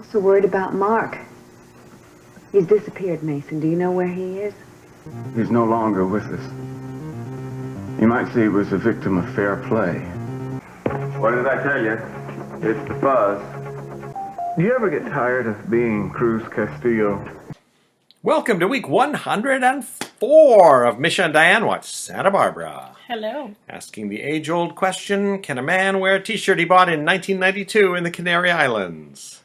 So worried about Mark. He's disappeared, Mason. Do you know where he is? He's no longer with us. You might say he was a victim of fair play. What did I tell you? It's the buzz. Do you ever get tired of being Cruz Castillo? Welcome to week 104 of Misha Dianne Watch Santa Barbara. Hello. Asking the age-old question, can a man wear a t-shirt he bought in 1992 in the Canary Islands?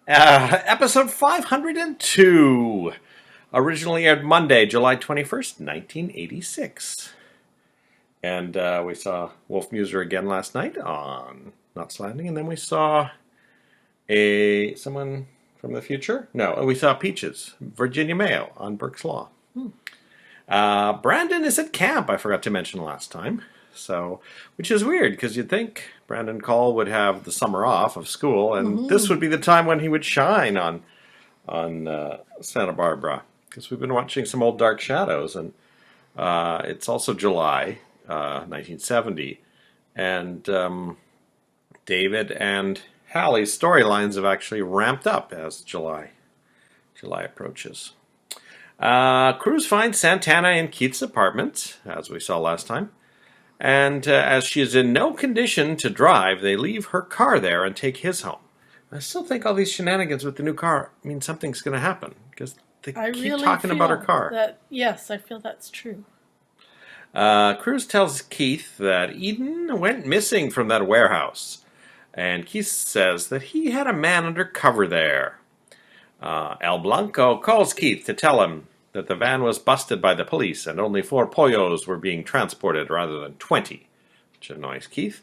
Episode 502. Originally aired Monday, July 21st, 1986. And we saw Wolf Muser again last night on Knots Landing. And then we saw someone from the future? No, we saw Peaches, Virginia Mayo on Burke's Law. Brandon is at camp, I forgot to mention last time. So, which is weird, because you'd think Brandon Call would have the summer off of school, and this would be the time when he would shine on Santa Barbara. Because we've been watching some old Dark Shadows, and it's also July 1970, and David and Hallie's storylines have actually ramped up as July approaches. Cruz finds Santana in Keith's apartment, as we saw last time, and as she is in no condition to drive, they leave her car there and take his home. I still think all these shenanigans with the new car mean something's going to happen, because they keep talking about her car. Yes, I feel that's true. Cruz tells Keith that Eden went missing from that warehouse, and Keith says that he had a man undercover there. El Blanco calls Keith to tell him that the van was busted by the police and only 4 pollos were being transported rather than 20, which annoys Keith.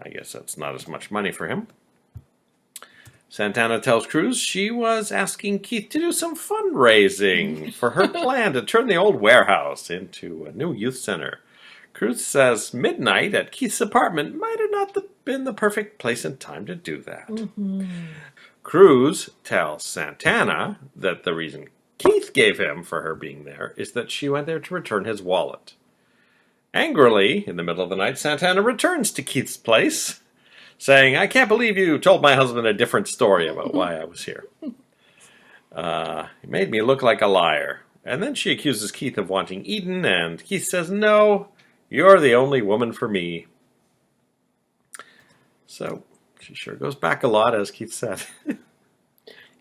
I guess that's not as much money for him. Santana tells Cruz she was asking Keith to do some fundraising for her plan to turn the old warehouse into a new youth center. Cruz says midnight at Keith's apartment might have not been the perfect place and time to do that. Cruz tells Santana that the reason Keith gave him for her being there is that she went there to return his wallet. Angrily, in the middle of the night, Santana returns to Keith's place, saying, "I can't believe you told my husband a different story about why I was here. He made me look like a liar." And then she accuses Keith of wanting Eden, and Keith says, "No, you're the only woman for me." So, she sure goes back a lot, as Keith said.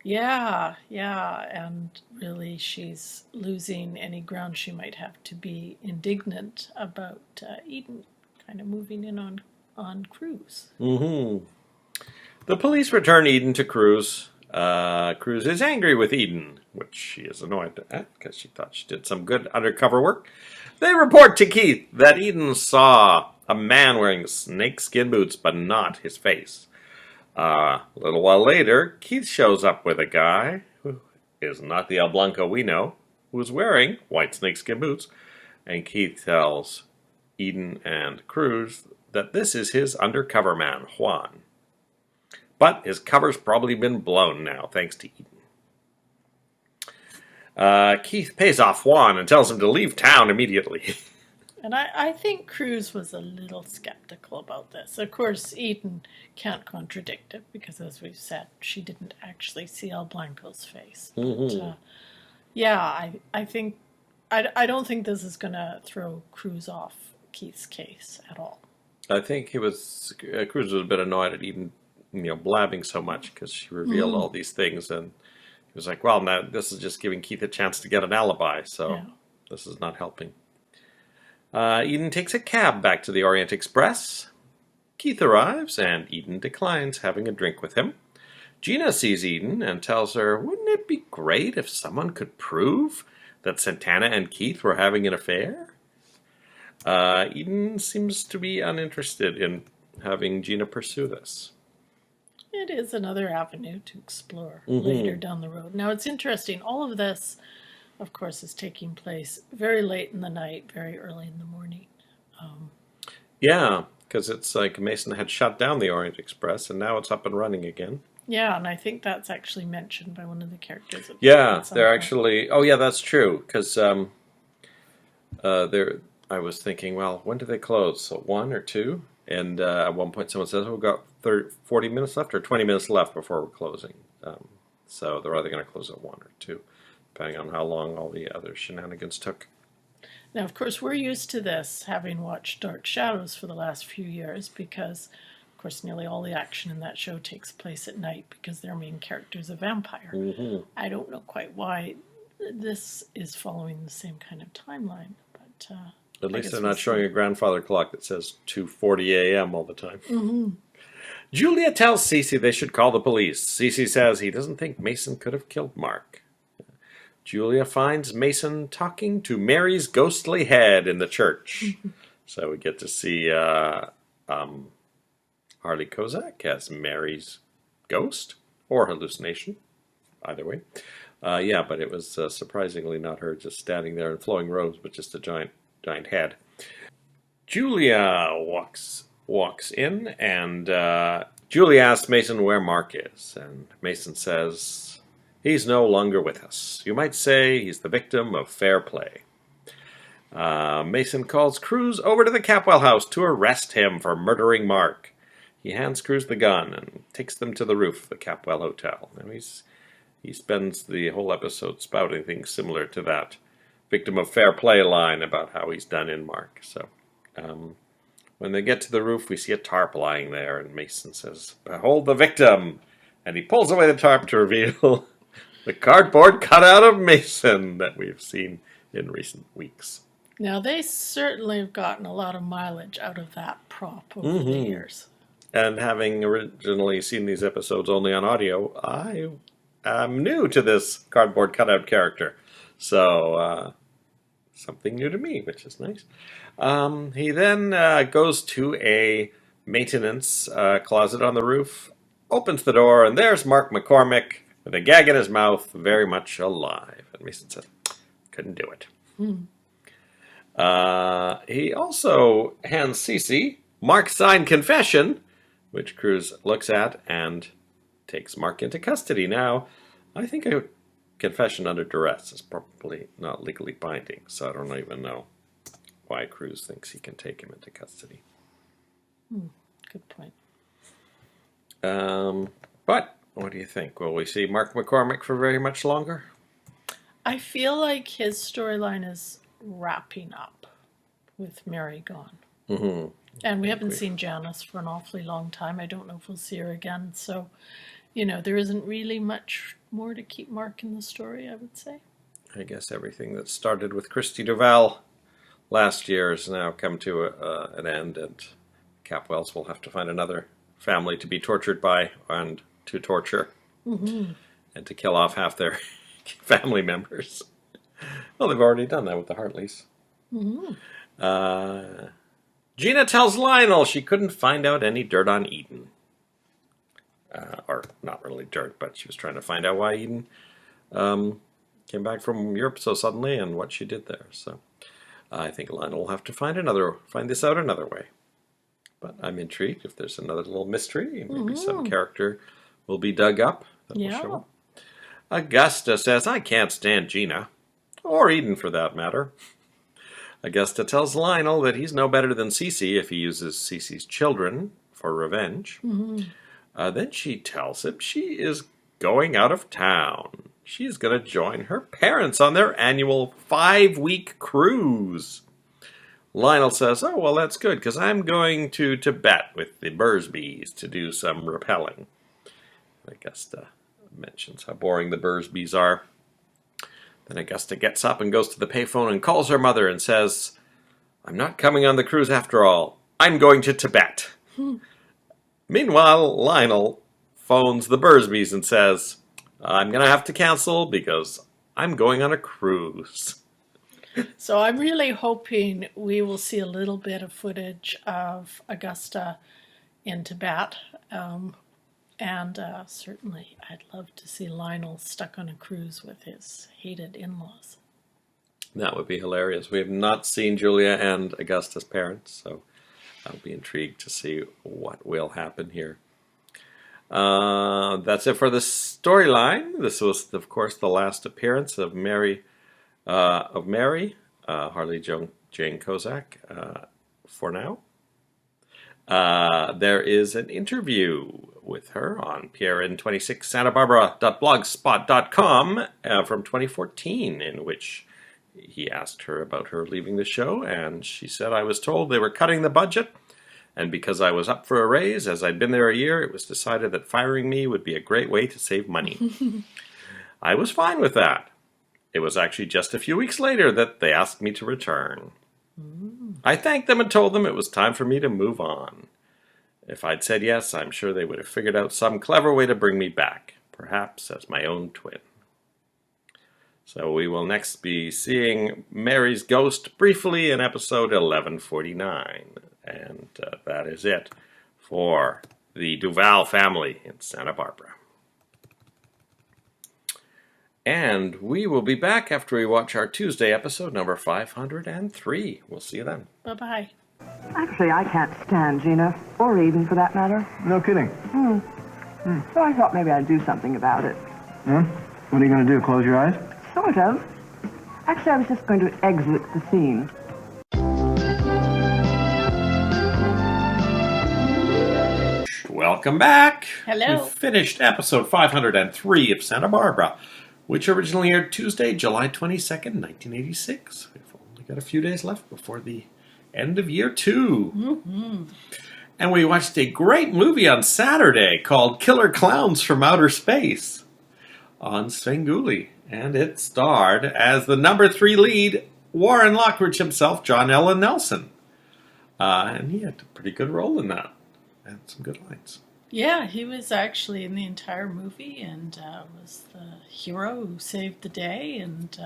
Yeah, and really she's losing any ground she might have to be indignant about Eden kind of moving in on Cruz. The police return Eden to Cruz. Cruz is angry with Eden, which she is annoyed at because she thought she did some good undercover work. They report to Keith that Eden saw a man wearing snakeskin boots, but not his face. A little while later, Keith shows up with a guy who is not the El Blanco we know, who is wearing white snakeskin boots, and Keith tells Eden and Cruz that this is his undercover man, Juan. But his cover's probably been blown now, thanks to Eden. Keith pays off Juan and tells him to leave town immediately. And I think Cruz was a little skeptical about this. Of course, Eden can't contradict it because, as we've said, she didn't actually see El Blanco's face. But, I think I don't think this is going to throw Cruz off Keith's case at all. I think Cruz was a bit annoyed at Eden, blabbing so much because she revealed all these things, and he was like, "Well, now this is just giving Keith a chance to get an alibi, so this is not helping." Eden takes a cab back to the Orient Express. Keith arrives, and Eden declines having a drink with him. Gina sees Eden and tells her, "Wouldn't it be great if someone could prove that Santana and Keith were having an affair?" Eden seems to be uninterested in having Gina pursue this. It is another avenue to explore later down the road. Now, it's interesting. All of this, of course, is taking place very late in the night, very early in the morning. Yeah, because it's like Mason had shut down the Orient Express, and now it's up and running again. Yeah, and I think that's actually mentioned by one of the characters. Yeah, they're actually... Oh, yeah, that's true, because I was thinking, well, when do they close? So 1 or 2? And at one point someone says, we've got 40 minutes left or 20 minutes left before we're closing. So they're either going to close at 1 or 2, depending on how long all the other shenanigans took. Now, of course, we're used to this, having watched Dark Shadows for the last few years, because, of course, nearly all the action in that show takes place at night because their main character is a vampire. Mm-hmm. I don't know quite why this is following the same kind of timeline, but at least they're not showing a grandfather clock that says 2:40 a.m. all the time. Mm-hmm. Julia tells Cece they should call the police. Cece says he doesn't think Mason could have killed Mark. Julia finds Mason talking to Mary's ghostly head in the church. So we get to see Harley Kozak as Mary's ghost or hallucination. Either way. Yeah, but it was surprisingly not her just standing there in flowing robes, but just a giant head. Julia walks in, and Julia asks Mason where Mark is. And Mason says, he's no longer with us. You might say he's the victim of fair play. Mason calls Cruz over to the Capwell house to arrest him for murdering Mark. He hands Cruz the gun and takes them to the roof of the Capwell Hotel. And he spends the whole episode spouting things similar to that victim of fair play line about how he's done in Mark. So when they get to the roof, we see a tarp lying there, and Mason says, "Behold the victim!" And he pulls away the tarp to reveal the cardboard cutout of Mason that we've seen in recent weeks. Now, they certainly have gotten a lot of mileage out of that prop over the years. And having originally seen these episodes only on audio, I am new to this cardboard cutout character. So, something new to me, which is nice. He then goes to a maintenance closet on the roof, opens the door, and there's Mark McCormick with a gag in his mouth, very much alive. And Mason says, couldn't do it. He also hands Cece Mark's signed confession, which Cruz looks at and takes Mark into custody. Now, I think a confession under duress is probably not legally binding, so I don't even know why Cruz thinks he can take him into custody. Good point. But what do you think? Will we see Mark McCormick for very much longer? I feel like his storyline is wrapping up with Mary gone. Mm-hmm. And we haven't seen Janice for an awfully long time. I don't know if we'll see her again. So, there isn't really much more to keep Mark in the story, I would say. I guess everything that started with Christy Duval last year has now come to an end, and Capwells will have to find another family to be tortured by and to torture and to kill off half their family members. Well, they've already done that with the Hartleys. Gina tells Lionel she couldn't find out any dirt on Eden. Or not really dirt, but she was trying to find out why Eden came back from Europe so suddenly and what she did there. So I think Lionel will have to find this out another way. But I'm intrigued if there's another little mystery. Maybe some character will be dug up that will show up. Augusta says, I can't stand Gina. Or Eden, for that matter. Augusta tells Lionel that he's no better than Cece if he uses Cece's children for revenge. Then she tells him she is going out of town. She's going to join her parents on their annual 5-week cruise. Lionel says, oh, well, that's good, because I'm going to Tibet with the Bursbys to do some rappelling. Augusta mentions how boring the Bursbys are. Then Augusta gets up and goes to the payphone and calls her mother and says, I'm not coming on the cruise after all. I'm going to Tibet. Meanwhile, Lionel phones the Bursbys and says, I'm going to have to cancel because I'm going on a cruise. So I'm really hoping we will see a little bit of footage of Augusta in Tibet. And certainly I'd love to see Lionel stuck on a cruise with his hated in-laws. That would be hilarious. We have not seen Julia and Augusta's parents, so I'll be intrigued to see what will happen here. That's it for the storyline. This was, of course, the last appearance of Harley Jane Kozak, for now. there is an interview with her on PRN26 Santa Barbara.blogspot.com from 2014 in which he asked her about her leaving the show, and she said, "I was told they were cutting the budget, and because I was up for a raise, as I'd been there a year, it was decided that firing me would be a great way to save money. I was fine with that. It was actually just a few weeks later that they asked me to return. I thanked them and told them it was time for me to move on. If I'd said yes, I'm sure they would have figured out some clever way to bring me back, perhaps as my own twin." So we will next be seeing Mary's ghost briefly in episode 1149. And that is it for the Duval family in Santa Barbara. And we will be back after we watch our Tuesday episode number 503. We'll see you then. Bye-bye. Actually, I can't stand Gina, or Eden for that matter. No kidding. So I thought maybe I'd do something about it. Huh? What are you going to do, close your eyes? Sort of. Actually, I was just going to exit the scene. Welcome back. Hello. We finished episode 503 of Santa Barbara, which originally aired Tuesday, July 22nd, 1986. We've only got a few days left before the end of year 2. Mm-hmm. And we watched a great movie on Saturday called Killer Clowns from Outer Space on Svengoolie. And it starred as the number 3 lead, Warren Lockridge himself, John Ellen Nelson. And he had a pretty good role in that. And some good lines. Yeah, he was actually in the entire movie and was the hero who saved the day. And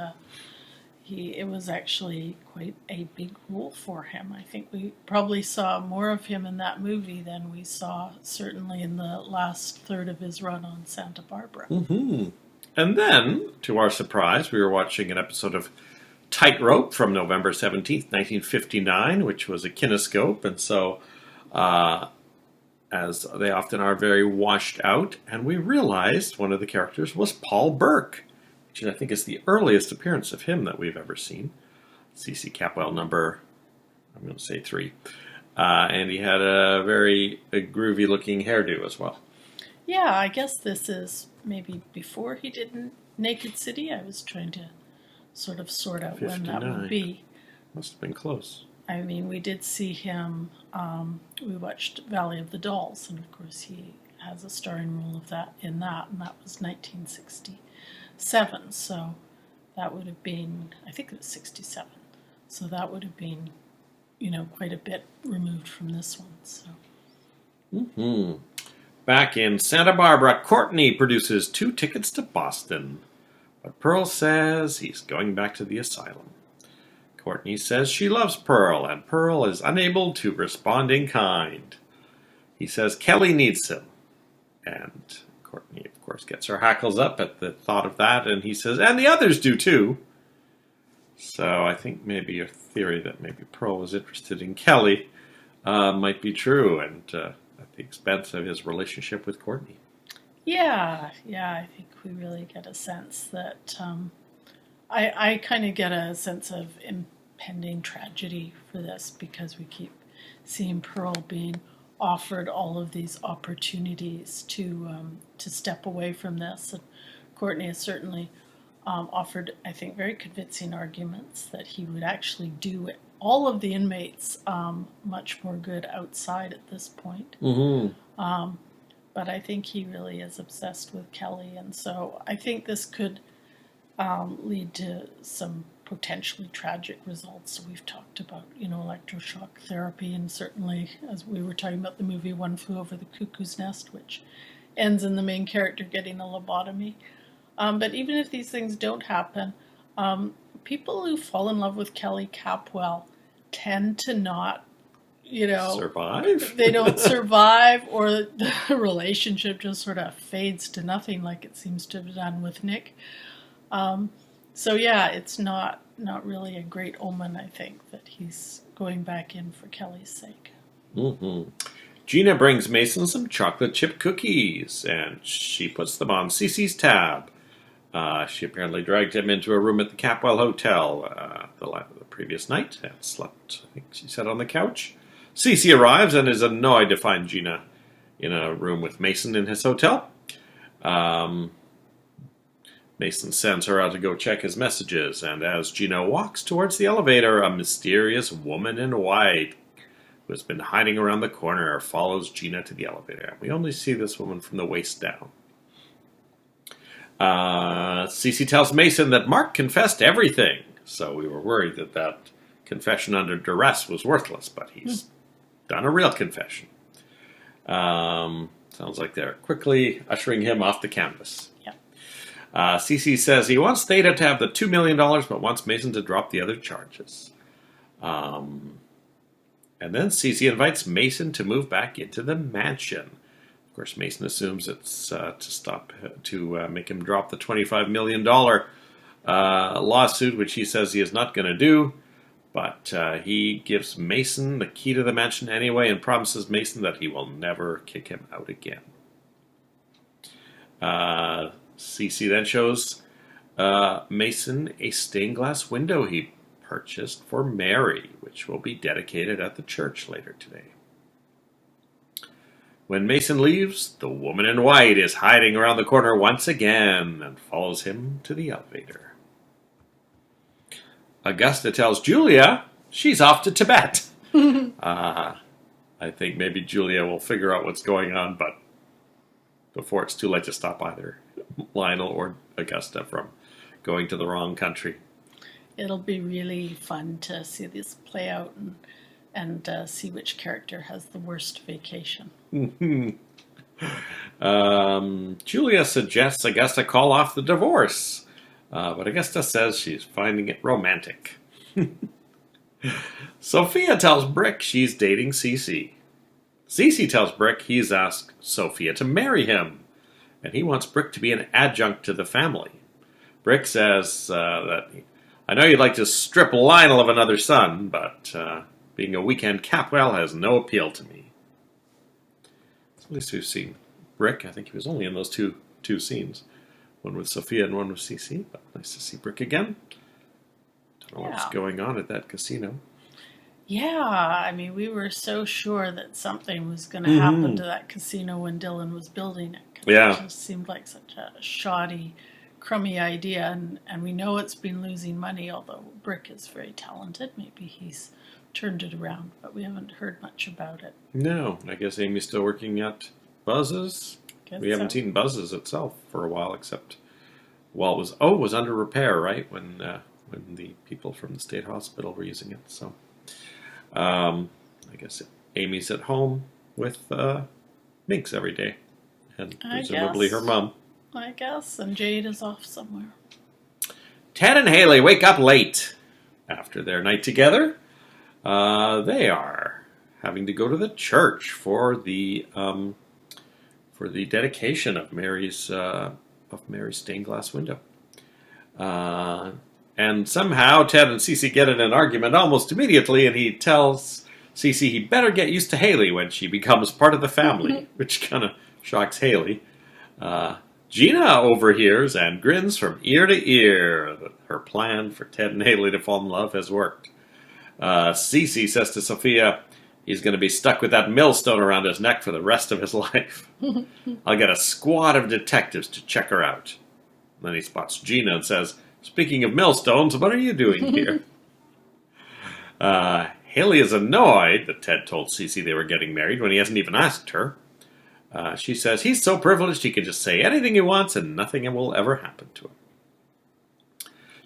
it was actually quite a big role for him. I think we probably saw more of him in that movie than we saw certainly in the last third of his run on Santa Barbara. Mm-hmm. And then, to our surprise, we were watching an episode of Tightrope from November 17th, 1959, which was a kinescope. And so, as they often are, very washed out. And we realized one of the characters was Paul Burke, which I think is the earliest appearance of him that we've ever seen. C.C. Capwell number, I'm going to say 3. And he had a very groovy-looking hairdo as well. Yeah, I guess this is maybe before he did Naked City. I was trying to sort out 59. when that would be. Must have been close. I mean, we did see him, we watched Valley of the Dolls, and of course he has a starring role of that, and that was 1967, so that would have been, I think it was 67, so that would have been, quite a bit removed from this one, so. Mm-hmm. Back in Santa Barbara, Courtney produces 2 tickets to Boston, but Pearl says he's going back to the asylum. Courtney says she loves Pearl, and Pearl is unable to respond in kind. He says Kelly needs him, and Courtney, of course, gets her hackles up at the thought of that, and he says, and the others do too. So I think maybe your theory that maybe Pearl was interested in Kelly might be true, and at the expense of his relationship with Courtney. Yeah, I think we really get a sense that, I kind of get a sense of impending tragedy for this, because we keep seeing Pearl being offered all of these opportunities to step away from this. And Courtney has certainly offered, I think, very convincing arguments that he would actually do all of the inmates much more good outside at this point. Mm-hmm. But I think he really is obsessed with Kelly, and so I think this could lead to some potentially tragic results. We've talked about, electroshock therapy, and certainly, as we were talking about the movie One Flew Over the Cuckoo's Nest, which ends in the main character getting a lobotomy. But even if these things don't happen, people who fall in love with Kelly Capwell tend to not, survive? They don't survive, or the relationship just sort of fades to nothing, like it seems to have done with Nick. So yeah, it's not really a great omen, I think, that he's going back in for Kelly's sake. Mm-hmm. Gina brings Mason some chocolate chip cookies, and she puts them on Cece's tab. She apparently dragged him into a room at the Capwell Hotel the previous night and slept, I think she said, on the couch. Cece arrives and is annoyed to find Gina in a room with Mason in his hotel. Mason sends her out to go check his messages, and as Gina walks towards the elevator, a mysterious woman in white who has been hiding around the corner follows Gina to the elevator. We only see this woman from the waist down. Cece tells Mason that Mark confessed everything, so we were worried that confession under duress was worthless, but he's done a real confession. Sounds like they're quickly ushering him off the canvas. Yep. Cece says he wants Theta to have the $2 million, but wants Mason to drop the other charges. And then Cece invites Mason to move back into the mansion. Of course, Mason assumes it's to make him drop the $25 million lawsuit, which he says he is not going to do. But he gives Mason the key to the mansion anyway and promises Mason that he will never kick him out again. Cece then shows Mason a stained glass window he purchased for Mary, which will be dedicated at the church later today. When Mason leaves, the woman in white is hiding around the corner once again and follows him to the elevator. Augusta tells Julia she's off to Tibet. I think maybe Julia will figure out what's going on, but before it's too late to stop either Lionel or Augusta from going to the wrong country. It'll be really fun to see this play out and see which character has the worst vacation. Julia suggests Augusta call off the divorce, but Augusta says she's finding it romantic. Sophia tells Brick she's dating Cece. Cece tells Brick he's asked Sophia to marry him, and he wants Brick to be an adjunct to the family. Brick says that I know you'd like to strip Lionel of another son, but being a weekend Capwell has no appeal to me. At least we've seen Brick. I think he was only in those two scenes. One with Sophia and one with Cece, but nice to see Brick again. Don't know what's going on at that casino. Yeah, I mean, we were so sure that something was going to happen to that casino when Dylan was building it. Yeah. It just seemed like such a shoddy, crummy idea, and we know it's been losing money, although Brick is very talented. Maybe he's turned it around, but we haven't heard much about it. No, I guess Amy's still working at Buzz's. We haven't seen Buzz's itself for a while, except while it was under repair, right? When the people from the state hospital were using it. So I guess Amy's at home with Minx every day, and presumably her mom. I guess, and Jade is off somewhere. Ted and Haley wake up late after their night together. They are having to go to the church for the dedication of Mary's stained glass window. And somehow Ted and Cece get in an argument almost immediately, and he tells Cece he better get used to Haley when she becomes part of the family, which kind of shocks Haley. Gina overhears and grins from ear to ear that her plan for Ted and Haley to fall in love has worked. Cece says to Sophia he's going to be stuck with that millstone around his neck for the rest of his life. I'll get a squad of detectives to check her out. Then he spots Gina and says, speaking of millstones, what are you doing here? Haley is annoyed that Ted told Cece they were getting married when he hasn't even asked her. She says he's so privileged he can just say anything he wants and nothing will ever happen to him.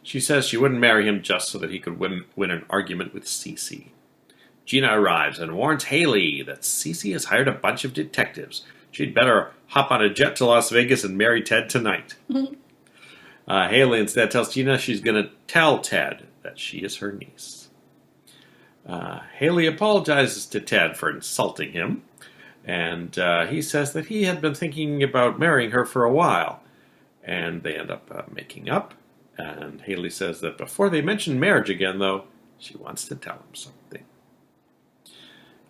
She says she wouldn't marry him just so that he could win an argument with Cece. Gina arrives and warns Haley that Cece has hired a bunch of detectives. She'd better hop on a jet to Las Vegas and marry Ted tonight. Haley instead tells Gina she's going to tell Ted that she is her niece. Haley apologizes to Ted for insulting him, and he says that he had been thinking about marrying her for a while, and they end up making up. And Haley says that before they mention marriage again, though, she wants to tell him something.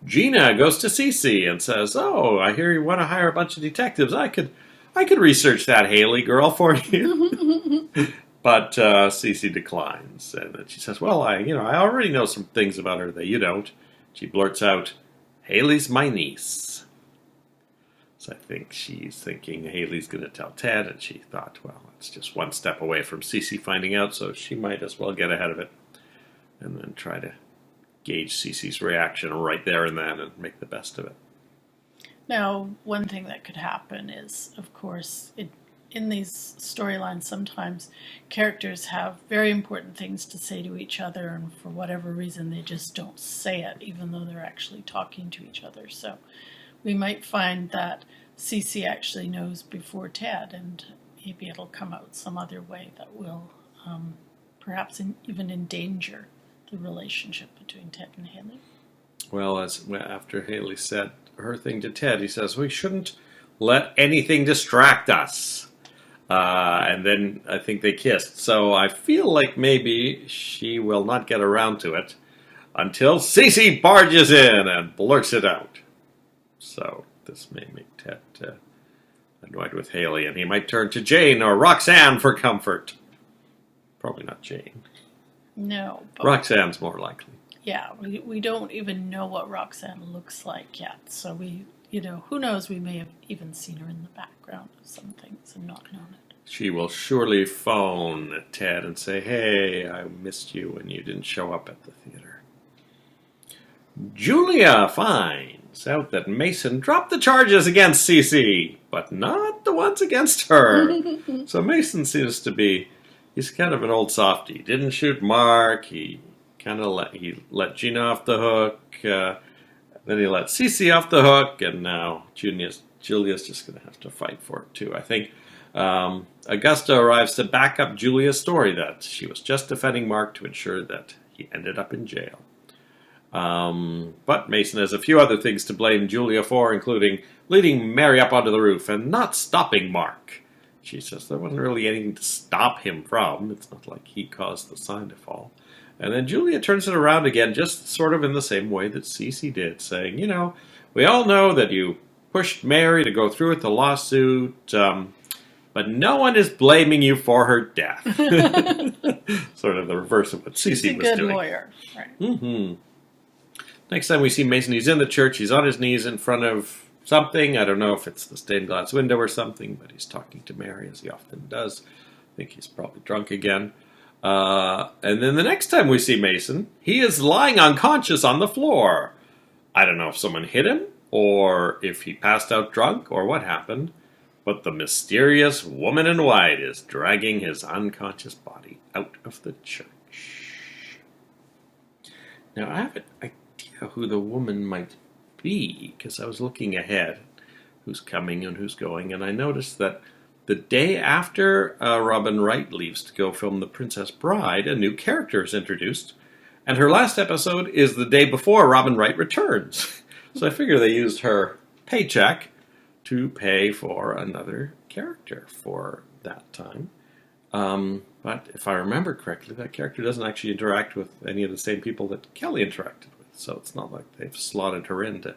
Gina goes to Cece and says, "Oh, I hear you want to hire a bunch of detectives. I could research that Haley girl for you." But Cece declines, and then she says, "Well, I already know some things about her that you don't." She blurts out, Haley's my niece. So I think she's thinking Haley's going to tell Ted, and she thought, well, it's just one step away from Cece finding out, so she might as well get ahead of it and then try to gauge Cece's reaction right there and then and make the best of it. Now, one thing that could happen is, of course, in these storylines, sometimes characters have very important things to say to each other, and for whatever reason, they just don't say it, even though they're actually talking to each other. So we might find that Cece actually knows before Ted, and maybe it'll come out some other way that will perhaps even endanger the relationship between Ted and Haley. Well, after Haley said her thing to Ted, he says, we shouldn't let anything distract us. And then I think they kissed. So I feel like maybe she will not get around to it until Cece barges in and blurts it out. So this may make Ted annoyed with Haley, and he might turn to Jane or Roxanne for comfort. Probably not Jane. No. But Roxanne's more likely. yeah, we don't even know what Roxanne looks like yet. So who knows, we may have even seen her in the background of some things and not known it. She will surely phone Ted and say, hey, I missed you when you didn't show up at the theater. Julia finds out that Mason dropped the charges against Cece, but not the ones against her. So Mason seems to be, he's kind of an old softy. He didn't shoot Mark, he let Gina off the hook, then he let Cece off the hook, and now Julia's just going to have to fight for it too. I think Augusta arrives to back up Julia's story that she was just defending Mark to ensure that he ended up in jail. But Mason has a few other things to blame Julia for, including leading Mary up onto the roof and not stopping Mark. She says there wasn't really anything to stop him from. It's not like he caused the sign to fall. And then Julia turns it around again, just sort of in the same way that Cece did, saying, we all know that you pushed Mary to go through with the lawsuit, but no one is blaming you for her death. Sort of the reverse of what Cece was doing. She's a good lawyer. Right. Mm-hmm. Next time we see Mason, he's in the church. He's on his knees in front of something. I don't know if it's the stained glass window or something, but he's talking to Mary, as he often does. I think he's probably drunk again. And then the next time we see Mason, he is lying unconscious on the floor. I don't know if someone hit him, or if he passed out drunk, or what happened. But the mysterious woman in white is dragging his unconscious body out of the church. Now, I have an idea who the woman might be, because I was looking ahead, who's coming and who's going, and I noticed that the day after Robin Wright leaves to go film The Princess Bride, a new character is introduced, and her last episode is the day before Robin Wright returns. So I figure they used her paycheck to pay for another character for that time. But if I remember correctly, that character doesn't actually interact with any of the same people that Kelly interacted with. So it's not like they've slotted her in to,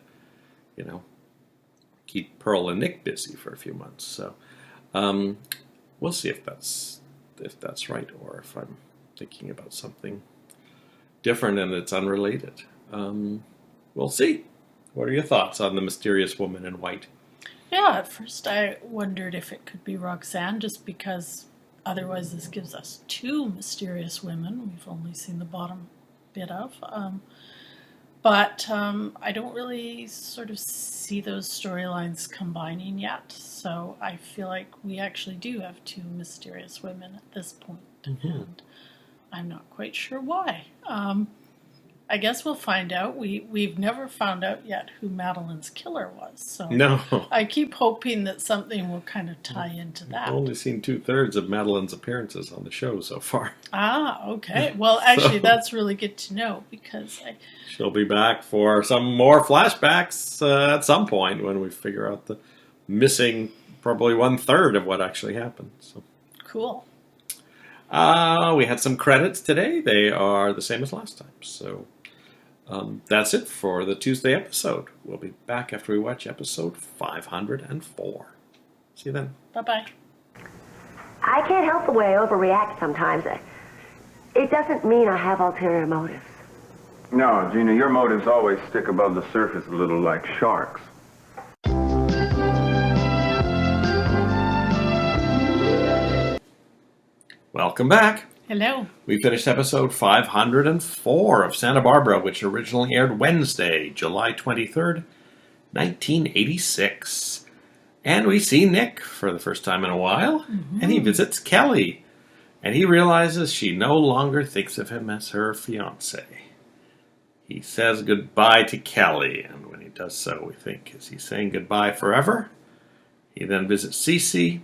keep Pearl and Nick busy for a few months. So we'll see if that's right, or if I'm thinking about something different and it's unrelated. We'll see. What are your thoughts on the mysterious woman in white? Yeah, at first I wondered if it could be Roxanne, just because otherwise this gives us two mysterious women we've only seen the bottom bit of. But I don't really sort of see those storylines combining yet, so I feel like we actually do have two mysterious women at this point, and I'm not quite sure why. I guess we'll find out. We've never found out yet who Madeline's killer was, so No. I keep hoping that something will kind of tie into that. I've only seen 2/3 of Madeline's appearances on the show so far. Ah, okay. Well, actually, that's really good to know, because She'll be back for some more flashbacks at some point when we figure out the missing probably 1/3 of what actually happened. So cool. We had some credits today. They are the same as last time. So that's it for the Tuesday episode. We'll be back after we watch episode 504. See you then. Bye-bye. I can't help the way I overreact sometimes. It doesn't mean I have ulterior motives. No, Gina, your motives always stick above the surface a little like sharks. Welcome back. Hello. We finished episode 504 of Santa Barbara, which originally aired Wednesday, July 23rd, 1986. And we see Nick for the first time in a while, and he visits Kelly. And he realizes she no longer thinks of him as her fiancé. He says goodbye to Kelly, and when he does so, we think, is he saying goodbye forever? He then visits Cece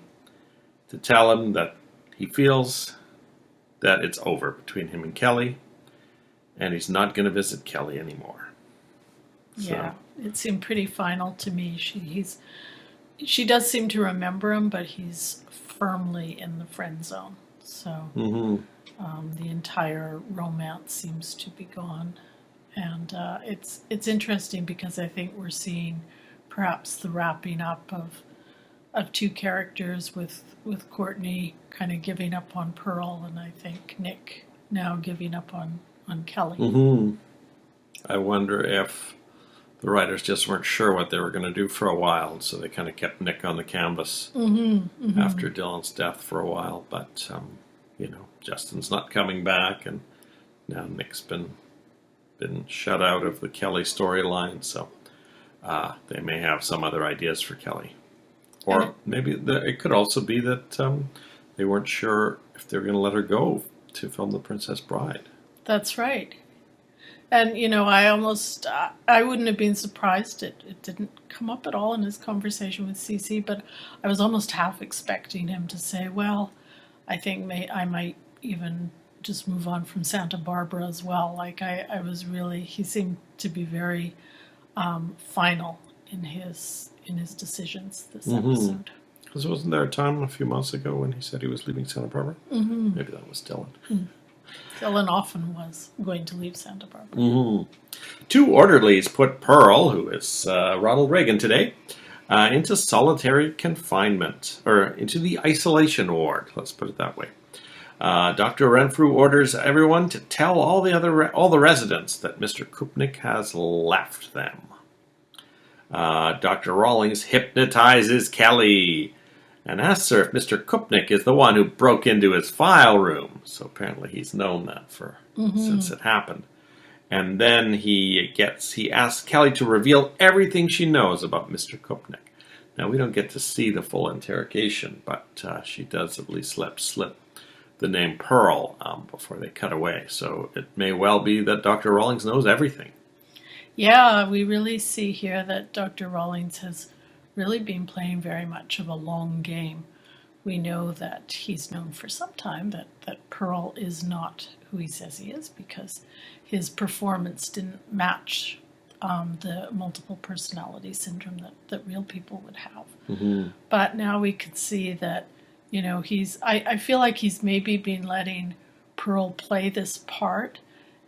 to tell him that he feels that it's over between him and Kelly, and he's not going to visit Kelly anymore. Yeah, it seemed pretty final to me. She does seem to remember him, but he's firmly in the friend zone. So the entire romance seems to be gone. And it's interesting because I think we're seeing perhaps the wrapping up of two characters with Courtney kind of giving up on Pearl, and I think Nick now giving up on Kelly. I wonder if the writers just weren't sure what they were going to do for a while, so they kind of kept Nick on the canvas after Dylan's death for a while. But, Justin's not coming back, and now Nick's been shut out of the Kelly storyline, so they may have some other ideas for Kelly. Or maybe it could also be that they weren't sure if they were going to let her go to film The Princess Bride. That's right. And, I wouldn't have been surprised. It didn't come up at all in his conversation with Cece, but I was almost half expecting him to say, well, I think I might even just move on from Santa Barbara as well. Like, he seemed to be very final in his decisions this episode. Because wasn't there a time a few months ago when he said he was leaving Santa Barbara? Maybe that was Dylan. Dylan often was going to leave Santa Barbara. Two orderlies put Pearl, who is Ronald Reagan today, into solitary confinement, or into the isolation ward, let's put it that way. Dr. Renfrew orders everyone to tell all the residents that Mr. Kupnik has left them. Dr. Rawlings hypnotizes Kelly and asks her if Mr. Kupnik is the one who broke into his file room. So apparently he's known that since it happened. And then he asks Kelly to reveal everything she knows about Mr. Kupnik. Now, we don't get to see the full interrogation, but she does at least slip the name Pearl before they cut away. So it may well be that Dr. Rawlings knows everything. Yeah, we really see here that Dr. Rawlings has really been playing very much of a long game. We know that he's known for some time that Pearl is not who he says he is because his performance didn't match the multiple personality syndrome that real people would have. But now we could see that, I feel like he's maybe been letting Pearl play this part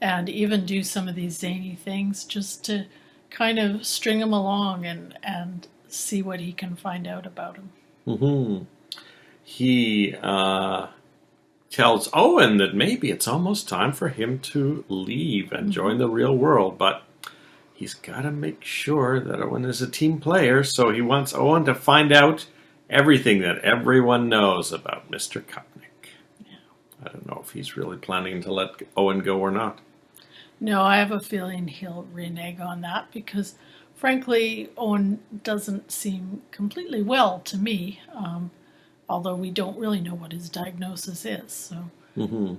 and even do some of these zany things just to kind of string him along and see what he can find out about him. He tells Owen that maybe it's almost time for him to leave and join the real world, but he's got to make sure that Owen is a team player, so he wants Owen to find out everything that everyone knows about Mr. Kupnik. Yeah. I don't know if he's really planning to let Owen go or not. No, I have a feeling he'll renege on that because, frankly, Owen doesn't seem completely well to me, although we don't really know what his diagnosis is. So.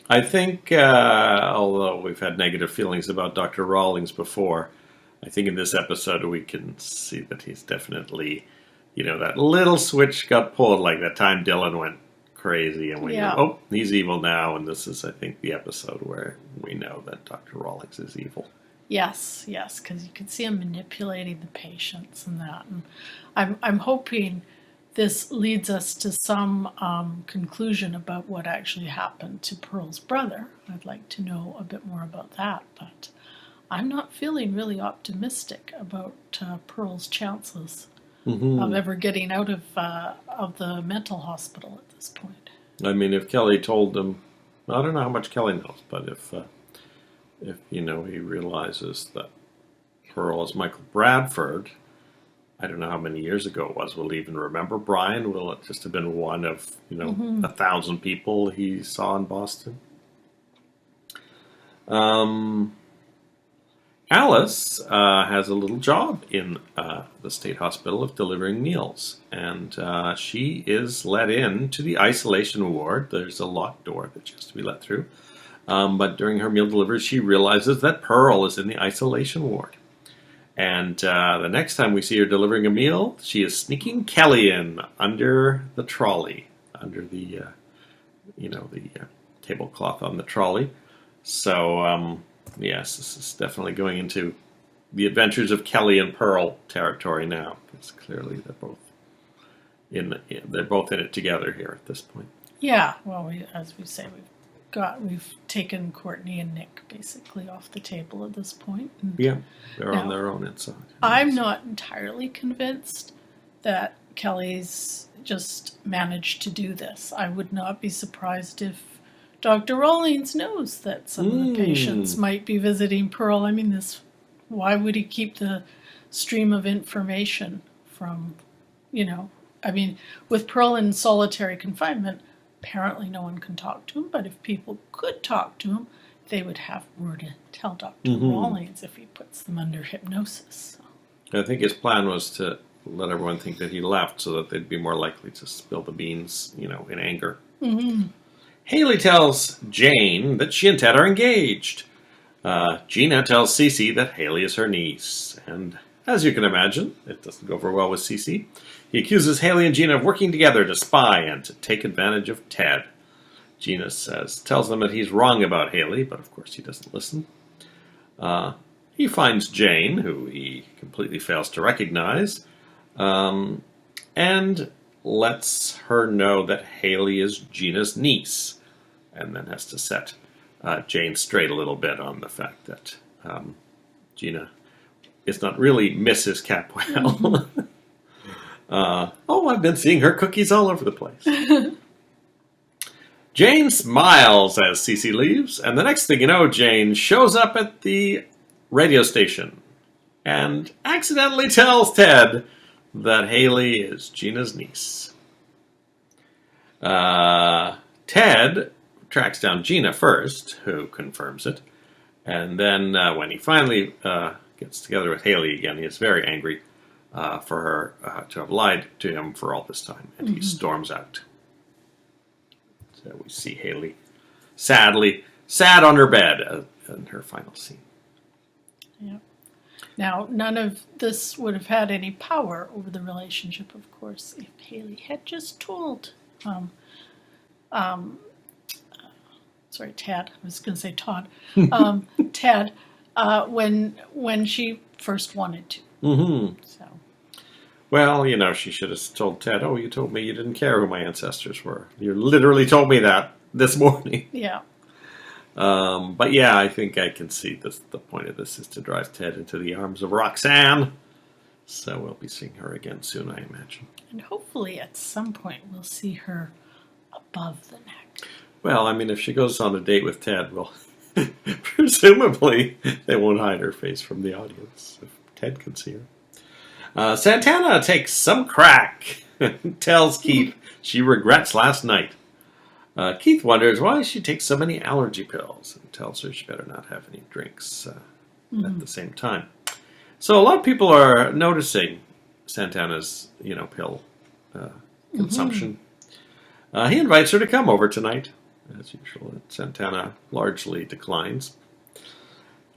I think, although we've had negative feelings about Dr. Rawlings before, I think in this episode we can see that he's definitely, that little switch got pulled, like that time Dylan went crazy and we know, he's evil now, and this is, I think, the episode where we know that Dr. Rawlings is evil. Yes, because you can see him manipulating the patients and that. And I'm hoping this leads us to some conclusion about what actually happened to Pearl's brother. I'd like to know a bit more about that, but I'm not feeling really optimistic about Pearl's chances of ever getting out of the mental hospital at this point. I mean, if Kelly told them, I don't know how much Kelly knows, but if if, he realizes that Pearl is Michael Bradford. I don't know how many years ago it was. Will he even remember Brian? Will it just have been one of, 1,000 people he saw in Boston? Alice has a little job in the state hospital of delivering meals, and she is let in to the isolation ward. There's a locked door that she has to be let through. But during her meal delivery, she realizes that Pearl is in the isolation ward. And the next time we see her delivering a meal, she is sneaking Kelly in under the trolley, under the, tablecloth on the trolley. So, yes, this is definitely going into the adventures of Kelly and Pearl territory now, because clearly they're both in it together here at this point. Yeah, well, as we say, we've taken Courtney and Nick basically off the table at this point. And yeah, they're on their own inside. I'm not entirely convinced that Kelly's just managed to do this. I would not be surprised if Dr. Rawlings knows that some of the patients might be visiting Pearl. I mean, why would he keep the stream of information from, with Pearl in solitary confinement, apparently no one can talk to him, but if people could talk to him, they would have word to tell Dr. Rawlings if he puts them under hypnosis. So. I think his plan was to let everyone think that he left so that they'd be more likely to spill the beans, in anger. Mm-hmm. Haley tells Jane that she and Ted are engaged. Gina tells Cece that Haley is her niece. And as you can imagine, it doesn't go over well with Cece. He accuses Haley and Gina of working together to spy and to take advantage of Ted. Gina tells them that he's wrong about Haley, but of course he doesn't listen. He finds Jane, who he completely fails to recognize, and lets her know that Haley is Gina's niece, and then has to set Jane straight a little bit on the fact that Gina is not really Mrs. Capwell. I've been seeing her cookies all over the place. Jane smiles as Cece leaves, and the next thing you know, Jane shows up at the radio station and accidentally tells Ted that Haley is Gina's niece. Ted tracks down Gina first, who confirms it, and then when he finally gets together with Haley again, he is very angry for her to have lied to him for all this time, and he storms out. So we see Haley sad on her bed in her final scene. Yeah. Now, none of this would have had any power over the relationship, of course, if Haley had just told, Tad. I was going to say Todd. Tad, when she first wanted to. Mm-hmm. So. Well, she should have told Ted, you told me you didn't care who my ancestors were. You literally told me that this morning. Yeah. But yeah, I think I can see the point of this is to drive Ted into the arms of Roxanne. So we'll be seeing her again soon, I imagine. And hopefully at some point we'll see her above the neck. Well, if she goes on a date with Ted, well, presumably they won't hide her face from the audience if Ted can see her. Santana takes some crack and tells Keith she regrets last night. Keith wonders why she takes so many allergy pills and tells her she better not have any drinks at the same time. So a lot of people are noticing Santana's, pill consumption. He invites her to come over tonight, as usual. Santana largely declines.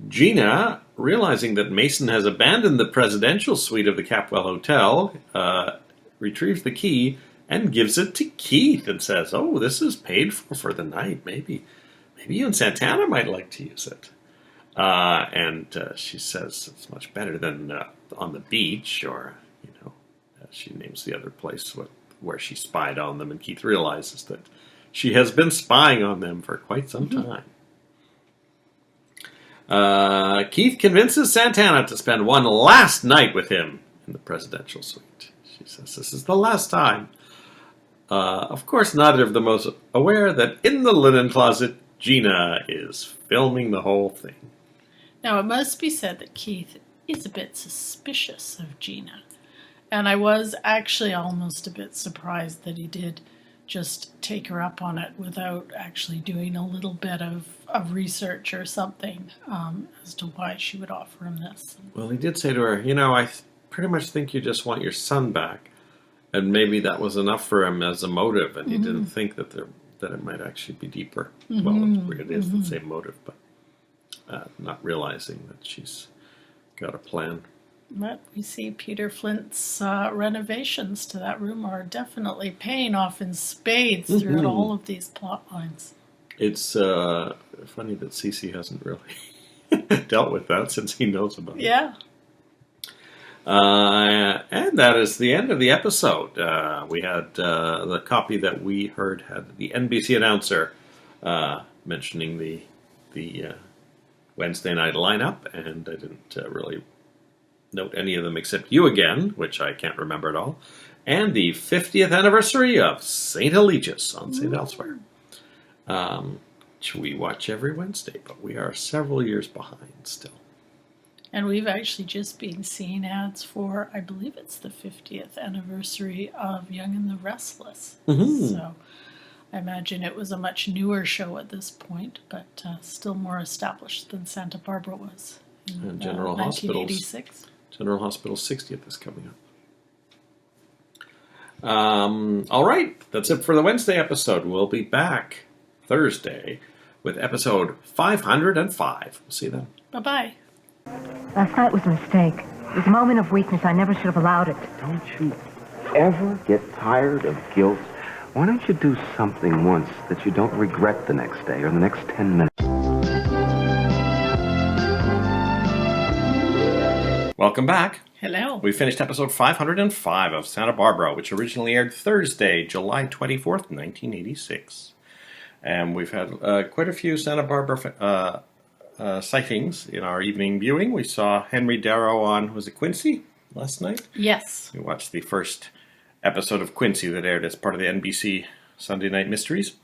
Gina, realizing that Mason has abandoned the presidential suite of the Capwell Hotel, retrieves the key and gives it to Keith and says, this is paid for the night. Maybe you and Santana might like to use it. And she says it's much better than on the beach, or, she names the other place where she spied on them, and Keith realizes that she has been spying on them for quite some time. Keith convinces Santana to spend one last night with him in the presidential suite. She says this is the last time. Of course, neither of them is aware that in the linen closet, Gina is filming the whole thing. Now, it must be said that Keith is a bit suspicious of Gina. And I was actually almost a bit surprised that he did just take her up on it without actually doing a little bit of research or something as to why she would offer him this. Well, he did say to her, I pretty much think you just want your son back. And maybe that was enough for him as a motive, and he didn't think that it might actually be deeper. Well, it is the same motive, but not realizing that she's got a plan. But we see Peter Flint's renovations to that room are definitely paying off in spades throughout all of these plot lines. It's funny that Cece hasn't really dealt with that since he knows about it. Yeah. And that is the end of the episode. We had the copy that we heard had the NBC announcer mentioning the Wednesday night lineup, and I didn't really note any of them except You Again, which I can't remember at all, and the 50th anniversary of St. Eligius on St. Elsewhere, which we watch every Wednesday, but we are several years behind still. And we've actually just been seeing ads for, I believe it's the 50th anniversary of Young and the Restless. So I imagine it was a much newer show at this point, but still more established than Santa Barbara was in General 1986. General Hospital's 60th is coming up. All right, that's it for the Wednesday episode. We'll be back Thursday with episode 505. We'll see you then. Bye-bye. Last night was a mistake. It was a moment of weakness. I never should have allowed it. Don't you ever get tired of guilt? Why don't you do something once that you don't regret the next day or the next 10 minutes? Welcome back. Hello. We finished episode 505 of Santa Barbara, which originally aired Thursday, July 24th, 1986. And we've had quite a few Santa Barbara sightings in our evening viewing. We saw Henry Darrow on, was it Quincy, last night? Yes. We watched the first episode of Quincy that aired as part of the NBC Sunday Night Mysteries.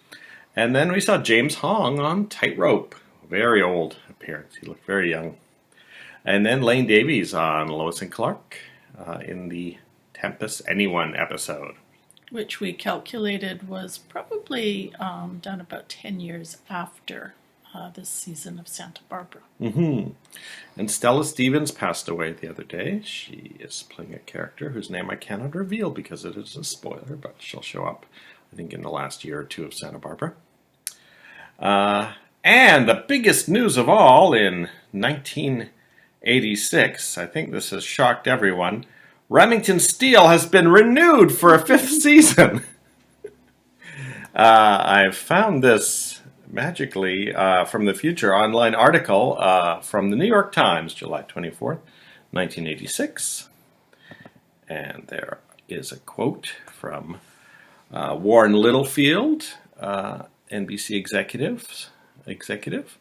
And then we saw James Hong on Tightrope. Very old appearance. He looked very young. And then Lane Davies on Lois and Clark in the Tempest Anyone episode. Which we calculated was probably done about 10 years after this season of Santa Barbara. And Stella Stevens passed away the other day. She is playing a character whose name I cannot reveal because it is a spoiler, but she'll show up, I think, in the last year or two of Santa Barbara. And the biggest news of all in 1986, I think this has shocked everyone, Remington Steele has been renewed for a 5th season. I've found this magically from the future online article from the New York Times, July 24th, 1986. And there is a quote from Warren Littlefield, NBC executive.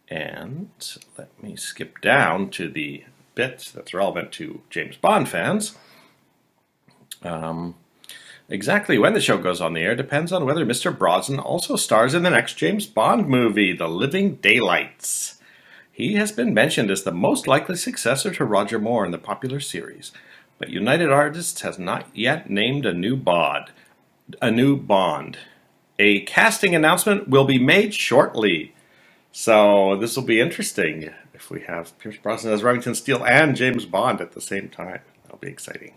And let me skip down to the bit that's relevant to James Bond fans. Exactly when the show goes on the air depends on whether Mr. Brosnan also stars in the next James Bond movie, The Living Daylights. He has been mentioned as the most likely successor to Roger Moore in the popular series, but United Artists has not yet named a new Bond. A casting announcement will be made shortly. So this will be interesting if we have Pierce Brosnan as Remington Steele and James Bond at the same time. That'll be exciting.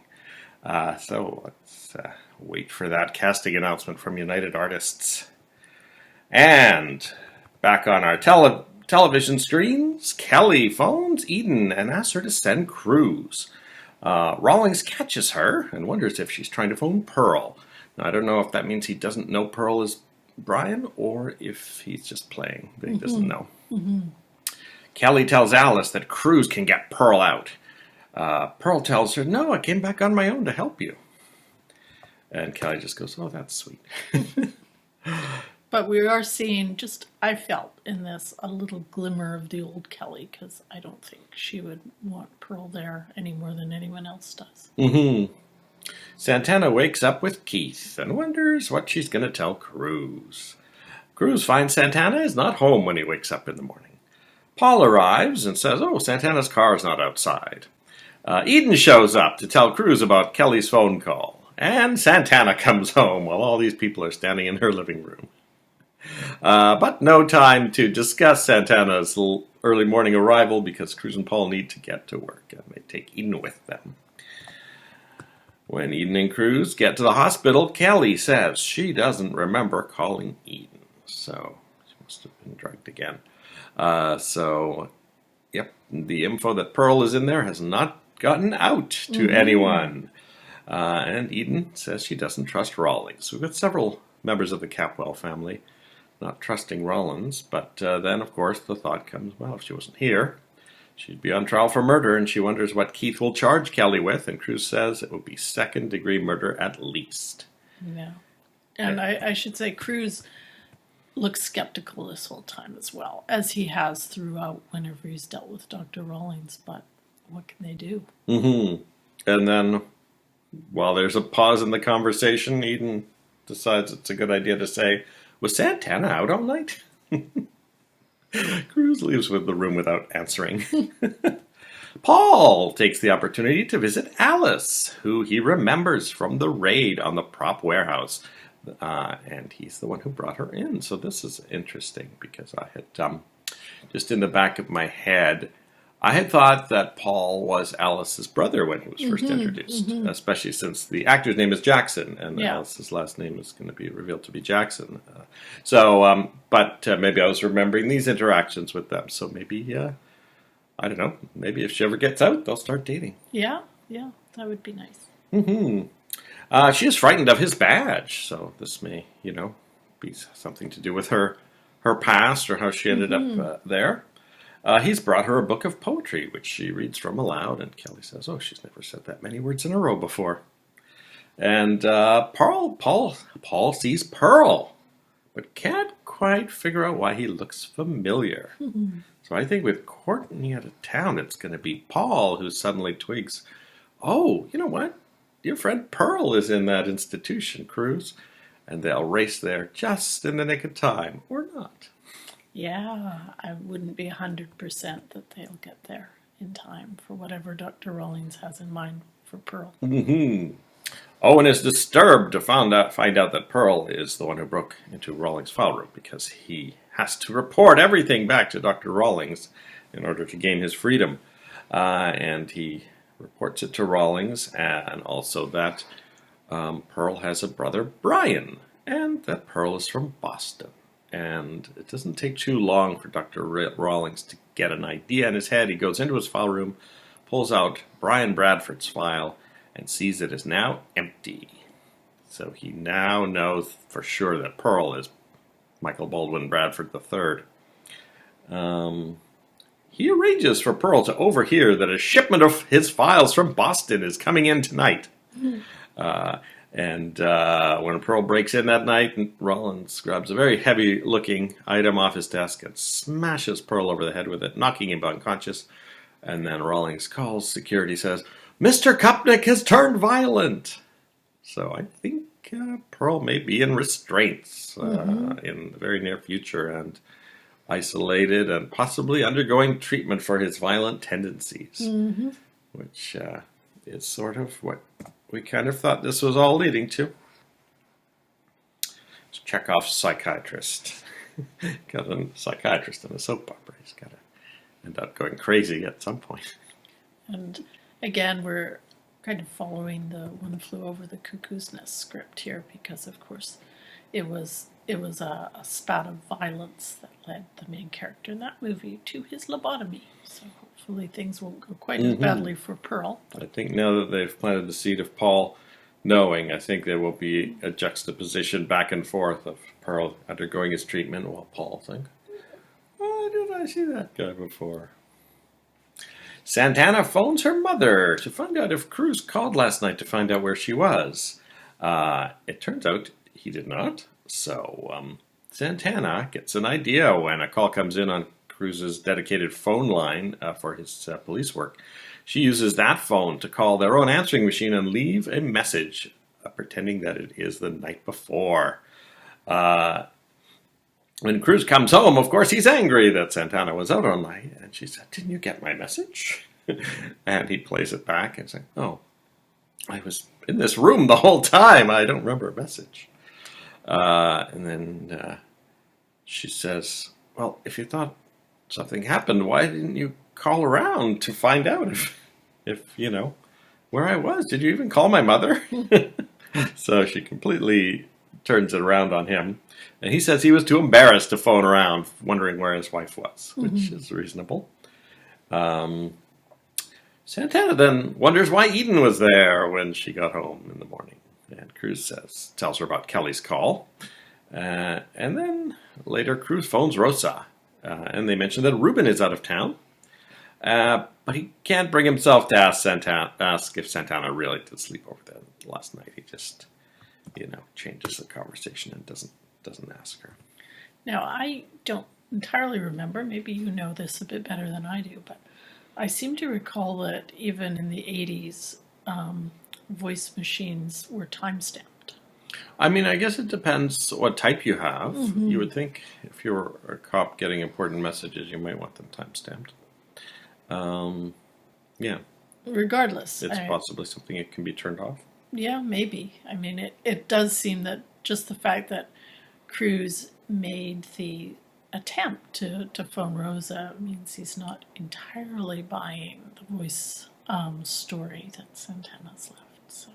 So let's wait for that casting announcement from United Artists. And back on our television screens, Kelly phones Eden and asks her to send Cruz. Rawlings catches her and wonders if she's trying to phone Pearl. Now, I don't know if that means he doesn't know Pearl is Brian or if he's just playing, but he doesn't know. Kelly tells Alice that Cruz can get Pearl out. Pearl tells her, no, I came back on my own to help you. And Kelly just goes, oh, that's sweet. But we are seeing I felt in this a little glimmer of the old Kelly, because I don't think she would want Pearl there any more than anyone else does. Santana wakes up with Keith and wonders what she's going to tell Cruz. Cruz finds Santana is not home when he wakes up in the morning. Paul arrives and says, oh, Santana's car is not outside. Eden shows up to tell Cruz about Kelly's phone call. And Santana comes home while all these people are standing in her living room. But no time to discuss Santana's early morning arrival because Cruz and Paul need to get to work, and they take Eden with them. When Eden and Cruz get to the hospital, Kelly says she doesn't remember calling Eden. So she must have been drugged again. Yep, the info that Pearl is in there has not gotten out to anyone. And Eden says she doesn't trust Rawlings. We've got several members of the Capwell family not trusting Rollins, but then, of course, the thought comes, well, if she wasn't here, she'd be on trial for murder, and she wonders what Keith will charge Kelly with, and Cruz says it will be second-degree murder at least. Yeah. And I should say Cruz looks skeptical this whole time as well, as he has throughout whenever he's dealt with Dr. Rawlings, but what can they do? And then, while there's a pause in the conversation, Eden decides it's a good idea to say, was Santana out all night? Cruz leaves with the room without answering. Paul takes the opportunity to visit Alice, who he remembers from the raid on the prop warehouse. And he's the one who brought her in. So this is interesting because I had, just in the back of my head, I had thought that Paul was Alice's brother when he was first introduced, especially since the actor's name is Jackson, and Alice's last name is going to be revealed to be Jackson. But maybe I was remembering these interactions with them. So maybe, I don't know, maybe if she ever gets out, they'll start dating. Yeah, that would be nice. She is frightened of his badge, so this may, be something to do with her past or how she ended up there. He's brought her a book of poetry, which she reads from aloud, and Kelly says, oh, she's never said that many words in a row before. And Paul sees Pearl, but can't quite figure out why he looks familiar. So I think with Courtney out of town, it's going to be Paul who suddenly twigs, oh, you know what? Your friend Pearl is in that institution, Cruz. And they'll race there just in the nick of time, or not. Yeah, I wouldn't be 100% that they'll get there in time for whatever Dr. Rawlings has in mind for Pearl. Owen is disturbed to find out that Pearl is the one who broke into Rawlings' file room because he has to report everything back to Dr. Rawlings in order to gain his freedom. And he reports it to Rawlings, and also that Pearl has a brother, Brian, and that Pearl is from Boston. And it doesn't take too long for Dr. Rawlings to get an idea in his head. He goes into his file room, pulls out Brian Bradford's file, and sees it is now empty. So he now knows for sure that Pearl is Michael Baldwin Bradford III. He arranges for Pearl to overhear that a shipment of his files from Boston is coming in tonight. And when Pearl breaks in that night, Rawlings grabs a very heavy-looking item off his desk and smashes Pearl over the head with it, knocking him unconscious. And then Rawlings calls security, says, Mr. Kupnick has turned violent. So I think Pearl may be in restraints in the very near future and isolated and possibly undergoing treatment for his violent tendencies, which is sort of what we kind of thought this was all leading to. It's Chekhov's psychiatrist. Got a psychiatrist in a soap opera. He's got to end up going crazy at some point. And again, we're kind of following the One Flew Over the Cuckoo's Nest script here because, of course, it was a spat of violence that led the main character in that movie to his lobotomy. So hopefully things won't go quite as badly for Pearl. I think now that they've planted the seed of Paul knowing, I think there will be a juxtaposition back and forth of Pearl undergoing his treatment while Paul thinks, why did I see that guy before? Santana phones her mother to find out if Cruz called last night to find out where she was. It turns out he did not. So Santana gets an idea when a call comes in on Cruz's dedicated phone line for his police work. She uses that phone to call their own answering machine and leave a message, pretending that it is the night before. When Cruz comes home, of course, he's angry that Santana was out all night. And she said, "Didn't you get my message?" And he plays it back and says, "Oh, I was in this room the whole time. I don't remember a message." And then she says, "Well, if you thought something happened, why didn't you call around to find out if where I was? Did you even call my mother?" So she completely turns it around on him. And he says he was too embarrassed to phone around, wondering where his wife was, which is reasonable. Santana then wonders why Eden was there when she got home in the morning. And Cruz tells her about Kelly's call. And then later Cruz phones Rosa. And they mention that Ruben is out of town. But he can't bring himself to ask if Santana really did sleep over there last night. He just, changes the conversation and doesn't ask her. Now, I don't entirely remember. Maybe you know this a bit better than I do, but I seem to recall that even in the 80s, voice machines were time-stamped. I mean, I guess it depends what type you have. You would think if you were a cop getting important messages, you might want them time-stamped. Yeah. Regardless. It's possibly something that can be turned off. Yeah, maybe. I mean, it does seem that just the fact that Cruz made the attempt to phone Rosa means he's not entirely buying the voice story that Santana's left. So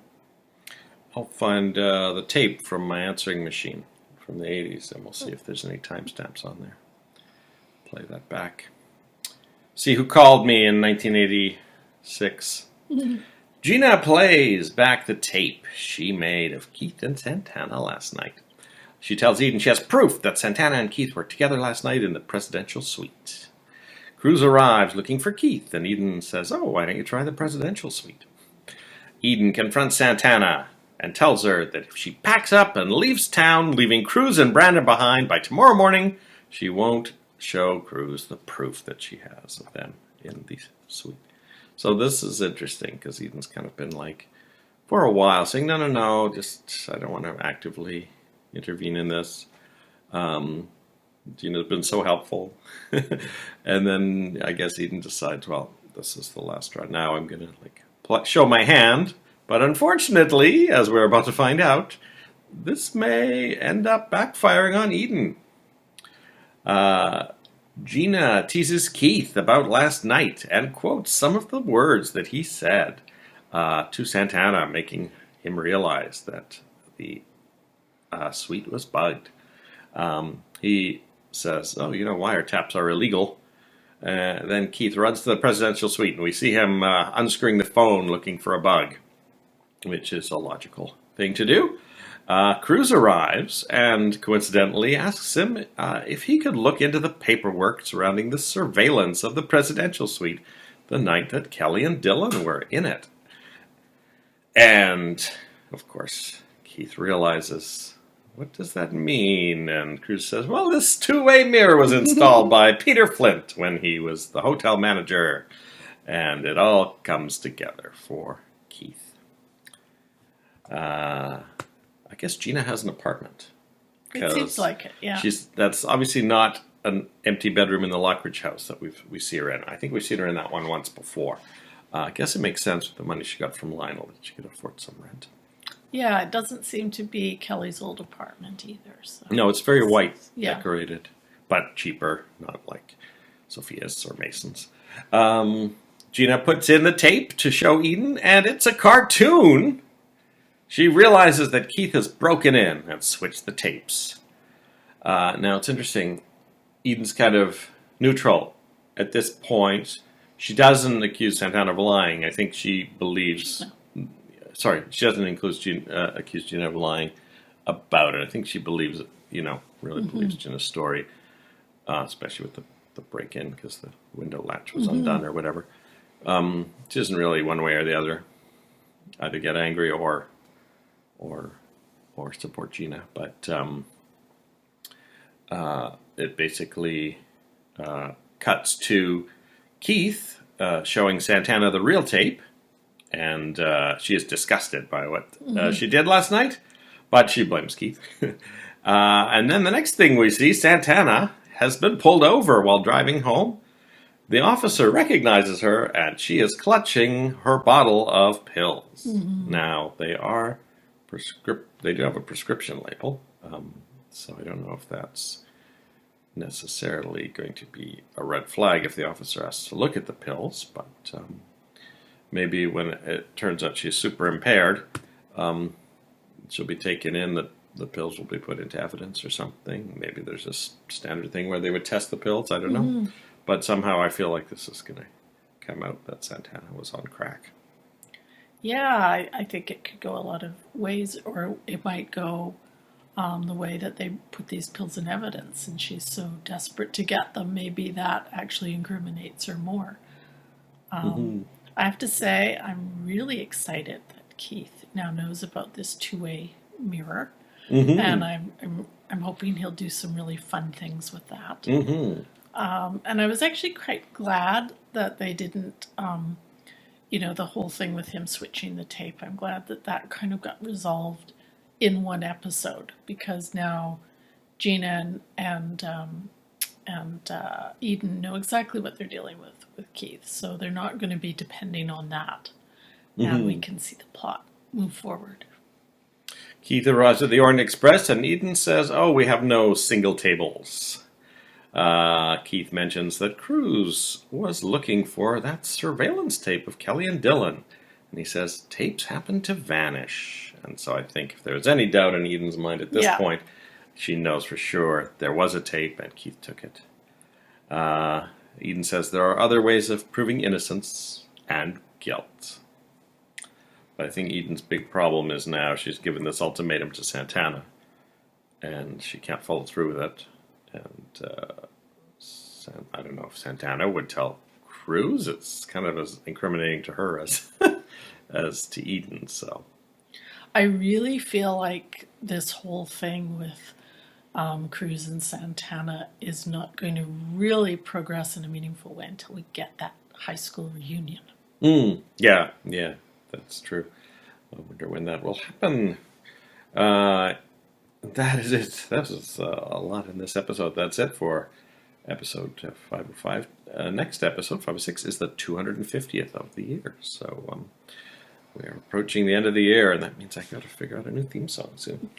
I'll find the tape from my answering machine from the 80s, and we'll see if there's any timestamps on there. Play that back. See who called me in 1986. Gina plays back the tape she made of Keith and Santana last night. She tells Eden she has proof that Santana and Keith were together last night in the presidential suite. Cruz arrives looking for Keith, and Eden says, "Oh, why don't you try the presidential suite?" Eden confronts Santana and tells her that if she packs up and leaves town, leaving Cruz and Brandon behind by tomorrow morning, she won't show Cruz the proof that she has of them in the suite. So this is interesting because Eden's kind of been like, for a while, saying, no, just I don't want to actively intervene in this. Gina's been so helpful. And then I guess Eden decides, well, this is the last straw. Now I'm going to show my hand. But unfortunately, as we're about to find out, this may end up backfiring on Eden. Gina teases Keith about last night and quotes some of the words that he said to Santana, making him realize that the suite was bugged. He says, "Oh, wiretaps are illegal." Then Keith runs to the presidential suite, and we see him unscrewing the phone looking for a bug, which is a logical thing to do. Cruz arrives and coincidentally asks him if he could look into the paperwork surrounding the surveillance of the presidential suite the night that Kelly and Dylan were in it. And, of course, Keith realizes, what does that mean? And Cruz says, well, this two-way mirror was installed by Peter Flint when he was the hotel manager. And it all comes together for Keith. I guess Gina has an apartment. it seems like it, yeah. That's obviously not an empty bedroom in the Lockridge house that we see her in. I think we've seen her in that one once before. I guess it makes sense with the money she got from Lionel that she could afford some rent. Yeah, it doesn't seem to be Kelly's old apartment either. So. No, it's very white decorated, but cheaper, not like Sophia's or Mason's. Gina puts in the tape to show Eden, and it's a cartoon. She realizes that Keith has broken in and switched the tapes. Now, it's interesting. Eden's kind of neutral at this point. She doesn't accuse Santana of lying. I think she believes... Sorry, she doesn't accuse Gina of lying about it. I think she believes it, really believes Gina's story, especially with the break-in because the window latch was undone or whatever. She doesn't really, one way or the other, either get angry or support Gina. But it basically cuts to Keith showing Santana the real tape, and she is disgusted by what she did last night, but she blames Keith. And then the next thing we see, Santana has been pulled over while driving home. The officer recognizes her, and she is clutching her bottle of pills. Now, they do have a prescription label, so I don't know if that's necessarily going to be a red flag if the officer has to look at the pills, but maybe when it turns out she's super impaired, she'll be taken in, the pills will be put into evidence or something. Maybe there's a standard thing where they would test the pills, I don't know. But somehow I feel like this is going to come out that Santana was on crack. Yeah, I think it could go a lot of ways, or it might go the way that they put these pills in evidence, and she's so desperate to get them, maybe that actually incriminates her more. I have to say, I'm really excited that Keith now knows about this two-way mirror, and I'm hoping he'll do some really fun things with that. And I was actually quite glad that they didn't, the whole thing with him switching the tape. I'm glad that kind of got resolved in one episode, because now Gina and Eden know exactly what they're dealing with Keith, so they're not going to be depending on that. Now we can see the plot move forward. Keith arrives at the Orient Express, and Eden says, "Oh, we have no single tables." Keith mentions that Cruz was looking for that surveillance tape of Kelly and Dylan. And he says, tapes happen to vanish. And so I think if there was any doubt in Eden's mind at this point, she knows for sure there was a tape and Keith took it. Eden says there are other ways of proving innocence and guilt. But I think Eden's big problem is now she's given this ultimatum to Santana. And she can't follow through with it. And I don't know if Santana would tell Cruz. It's kind of as incriminating to her as as to Eden. So I really feel like this whole thing with Cruz and Santana is not going to really progress in a meaningful way until we get that high school reunion. Yeah, that's true. I wonder when that will happen. That is it. That was a lot in this episode. That's it for episode 505. Next episode, 506, is the 250th of the year. So we are approaching the end of the year, and that means I got to figure out a new theme song soon.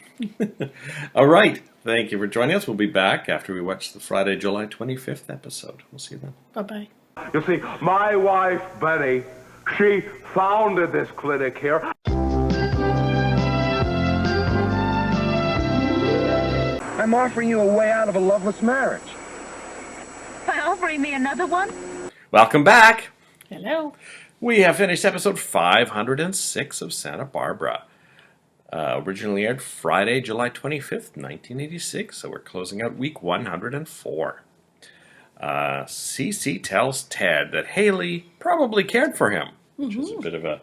All right. Thank you for joining us. We'll be back after we watch the Friday, July 25th episode. We'll see you then. Bye-bye. You see, my wife, Betty, she founded this clinic here. I'm offering you a way out of a loveless marriage. By offering me another one? Welcome back. Hello. We have finished episode 506 of Santa Barbara. Originally aired Friday, July 25th, 1986, so we're closing out week 104. Cece tells Ted that Haley probably cared for him, which is a bit of a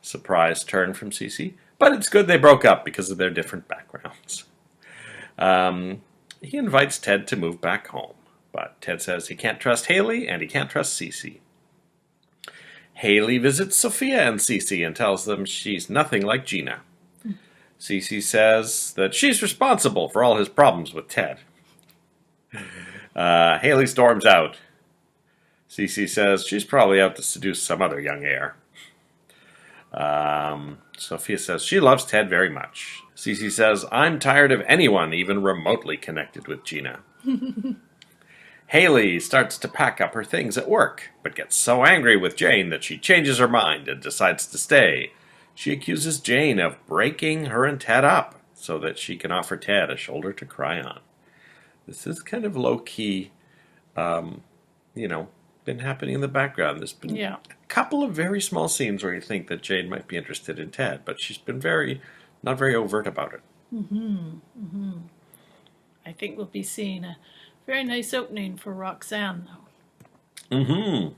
surprise turn from Cece, but it's good they broke up because of their different backgrounds. He invites Ted to move back home, but Ted says he can't trust Haley and he can't trust Cece. Haley visits Sophia and Cece and tells them she's nothing like Gina. Cece says that she's responsible for all his problems with Ted. Haley storms out. Cece says she's probably out to seduce some other young heir. Sophia says she loves Ted very much. Cece says, I'm tired of anyone even remotely connected with Gina. Haley starts to pack up her things at work, but gets so angry with Jane that she changes her mind and decides to stay. She accuses Jane of breaking her and Ted up so that she can offer Ted a shoulder to cry on. This is kind of low-key, been happening in the background. There's been a couple of very small scenes where you think that Jane might be interested in Ted, but she's been not very overt about it. I think we'll be seeing a very nice opening for Roxanne, though.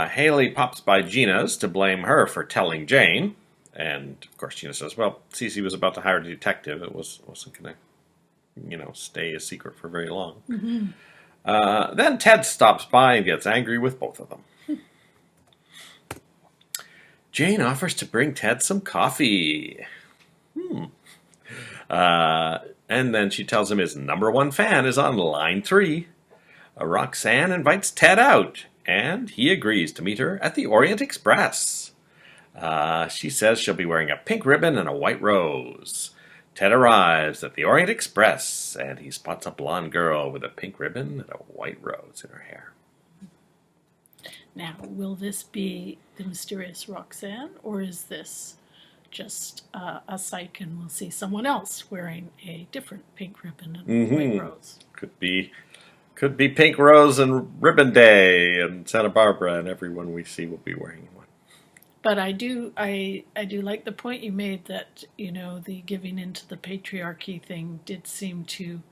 Haley pops by Gina's to blame her for telling Jane. And, of course, Gina says, well, Cece was about to hire a detective. It wasn't going to, stay a secret for very long. Then Ted stops by and gets angry with both of them. Jane offers to bring Ted some coffee. And then she tells him his #1 fan is on line 3. Roxanne invites Ted out, and he agrees to meet her at the Orient Express. She says she'll be wearing a pink ribbon and a white rose. Ted arrives at the Orient Express, and he spots a blonde girl with a pink ribbon and a white rose in her hair. Now, will this be the mysterious Roxanne, or is this just a psych and we'll see someone else wearing a different pink ribbon and white rose? Could be Pink Rose and Ribbon Day and Santa Barbara, and everyone we see will be wearing one. But I do like the point you made that, the giving into the patriarchy thing did seem to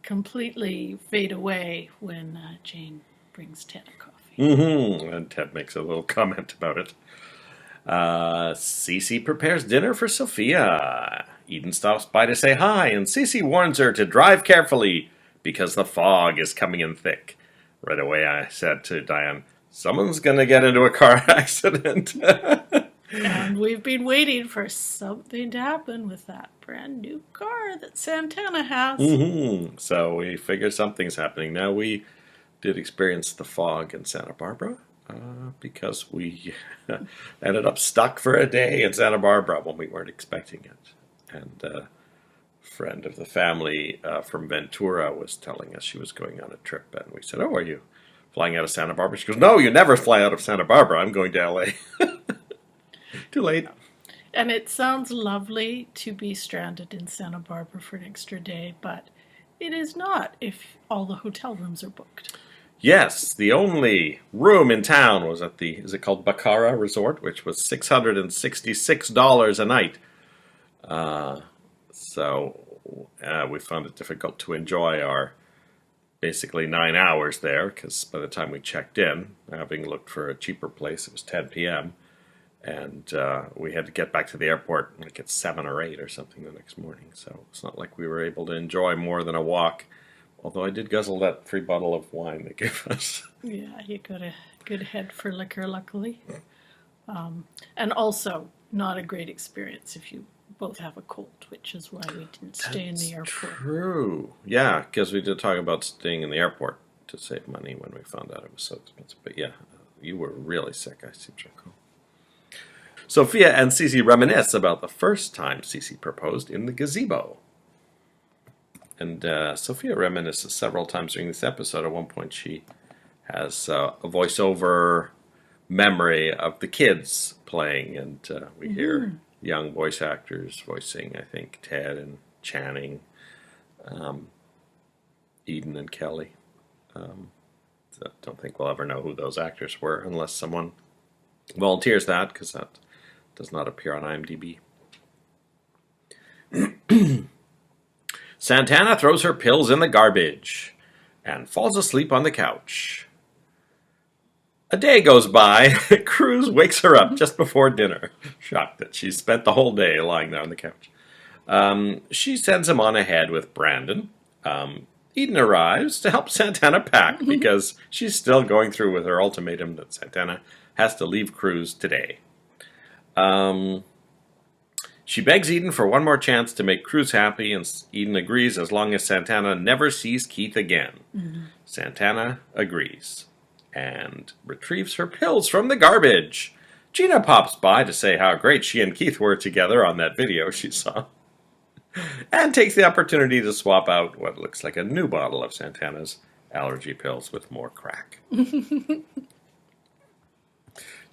completely fade away when Jane brings Ted a coffee. And Ted makes a little comment about it. Cece prepares dinner for Sophia. Eden stops by to say hi, and Cece warns her to drive carefully because the fog is coming in thick. Right away I said to Diane, someone's going to get into a car accident. And we've been waiting for something to happen with that brand new car that Santana has. So we figure something's happening. Now, we did experience the fog in Santa Barbara because we ended up stuck for a day in Santa Barbara when we weren't expecting it. And a friend of the family from Ventura was telling us she was going on a trip, and we said, oh, are you flying out of Santa Barbara? She goes, no, you never fly out of Santa Barbara. I'm going to L.A. Too late. And it sounds lovely to be stranded in Santa Barbara for an extra day, but it is not if all the hotel rooms are booked. Yes, the only room in town was at the, is it called Baccara Resort, which was $666 a night. So we found it difficult to enjoy our basically 9 hours there, because by the time we checked in, having looked for a cheaper place, it was 10 p.m., and we had to get back to the airport like at 7 or 8 or something the next morning. So it's not like we were able to enjoy more than a walk, although I did guzzle that free bottle of wine they gave us. Yeah, you got a good head for liquor, luckily. And also, not a great experience if you both have a cold, which is why we didn't stay in the airport. True. Yeah, because we did talk about staying in the airport to save money when we found out it was so expensive. But yeah, you were really sick, I seem to recall. Sophia and Cece reminisce about the first time Cece proposed in the gazebo. And Sophia reminisces several times during this episode. At one point she has a voiceover memory of the kids playing, and we hear young voice actors voicing, I think, Ted and Channing, Eden and Kelly. So I don't think we'll ever know who those actors were unless someone volunteers that, because that does not appear on IMDb. Santana throws her pills in the garbage and falls asleep on the couch. A day goes by. Cruz wakes her up just before dinner, shocked that she spent the whole day lying there on the couch. She sends him on ahead with Brandon. Eden arrives to help Santana pack because she's still going through with her ultimatum that Santana has to leave Cruz today. She begs Eden for one more chance to make Cruz happy, and Eden agrees as long as Santana never sees Keith again. Santana agrees and retrieves her pills from the garbage. Gina pops by to say how great she and Keith were together on that video she saw, and takes the opportunity to swap out what looks like a new bottle of Santana's allergy pills with more crack.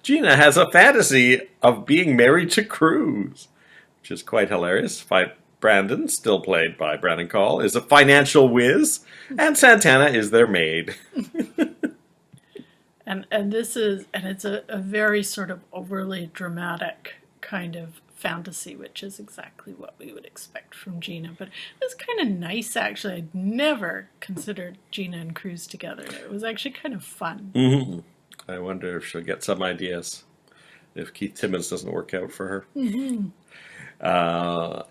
Gina has a fantasy of being married to Cruz, which is quite hilarious. Brandon, still played by Brandon Call, is a financial whiz, and Santana is their maid. And it's a very sort of overly dramatic kind of fantasy, which is exactly what we would expect from Gina. But it was kind of nice, actually. I'd never considered Gina and Cruz together. It was actually kind of fun. I wonder if she'll get some ideas if Keith Timmons doesn't work out for her.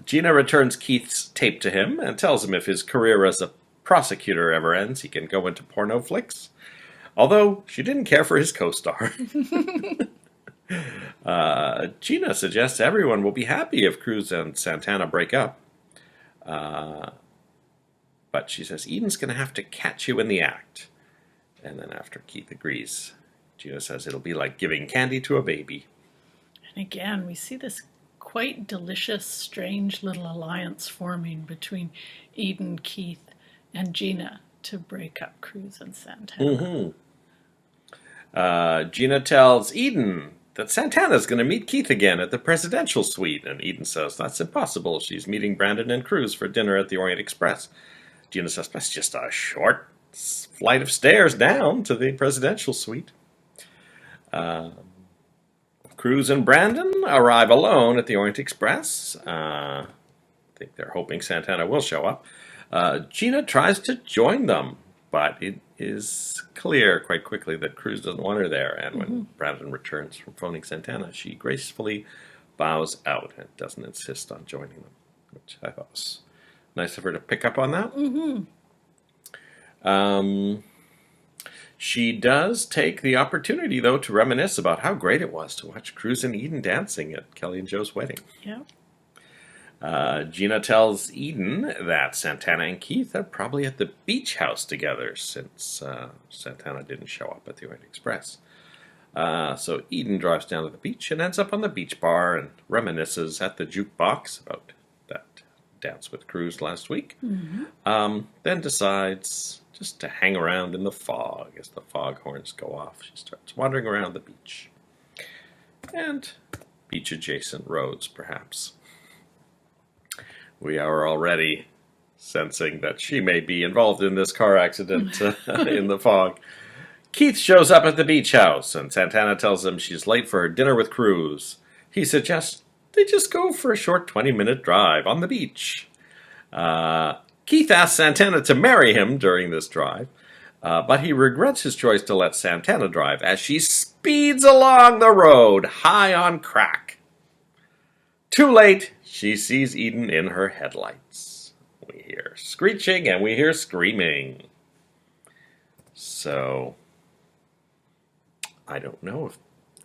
Gina returns Keith's tape to him and tells him if his career as a prosecutor ever ends, he can go into porno flicks. Although she didn't care for his co-star. Gina suggests everyone will be happy if Cruz and Santana break up. But she says, Eden's going to have to catch you in the act. And then after Keith agrees, Gina says it'll be like giving candy to a baby. And again, we see this quite delicious, strange little alliance forming between Eden, Keith, and Gina to break up Cruz and Santana. Gina tells Eden that Santana's going to meet Keith again at the presidential suite. And Eden says that's impossible. She's meeting Brandon and Cruz for dinner at the Orient Express. Gina says that's just a short flight of stairs down to the presidential suite. Cruz and Brandon arrive alone at the Orient Express. I think they're hoping Santana will show up. Gina tries to join them, but it is clear quite quickly that Cruz doesn't want her there. And when Brandon returns from phoning Santana, she gracefully bows out and doesn't insist on joining them, which I thought was nice of her to pick up on that. She does take the opportunity, though, to reminisce about how great it was to watch Cruz and Eden dancing at Kelly and Joe's wedding. Yeah. Gina tells Eden that Santana and Keith are probably at the beach house together since Santana didn't show up at the Orient Express. So Eden drives down to the beach and ends up on the beach bar and reminisces at the jukebox about that dance with Cruz last week. Then decides just to hang around in the fog as the foghorns go off. She starts wandering around the beach and beach-adjacent roads, perhaps. We are already sensing that she may be involved in this car accident in the fog. Keith shows up at the beach house, and Santana tells him she's late for her dinner with Cruz. He suggests they just go for a short 20-minute drive on the beach. Keith asks Santana to marry him during this drive, but he regrets his choice to let Santana drive as she speeds along the road, high on crack. Too late, she sees Eden in her headlights. We hear screeching and we hear screaming. So, I don't know if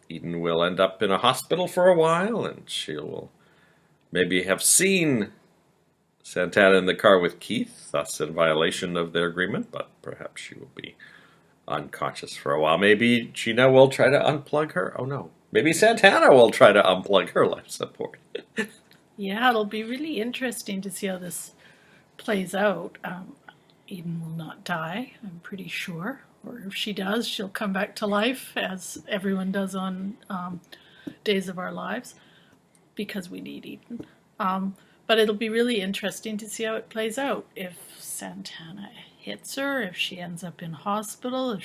Eden will end up in a hospital for a while, and she will maybe have seen Santana in the car with Keith, thus in violation of their agreement, but perhaps she will be unconscious for a while. Maybe Gina will try to unplug her. Oh no. Maybe Santana will try to unplug her life support. Yeah, it'll be really interesting to see how this plays out. Eden will not die, I'm pretty sure. Or if she does, she'll come back to life, as everyone does on Days of Our Lives, because we need Eden. But it'll be really interesting to see how it plays out. If Santana hits her, if she ends up in hospital, if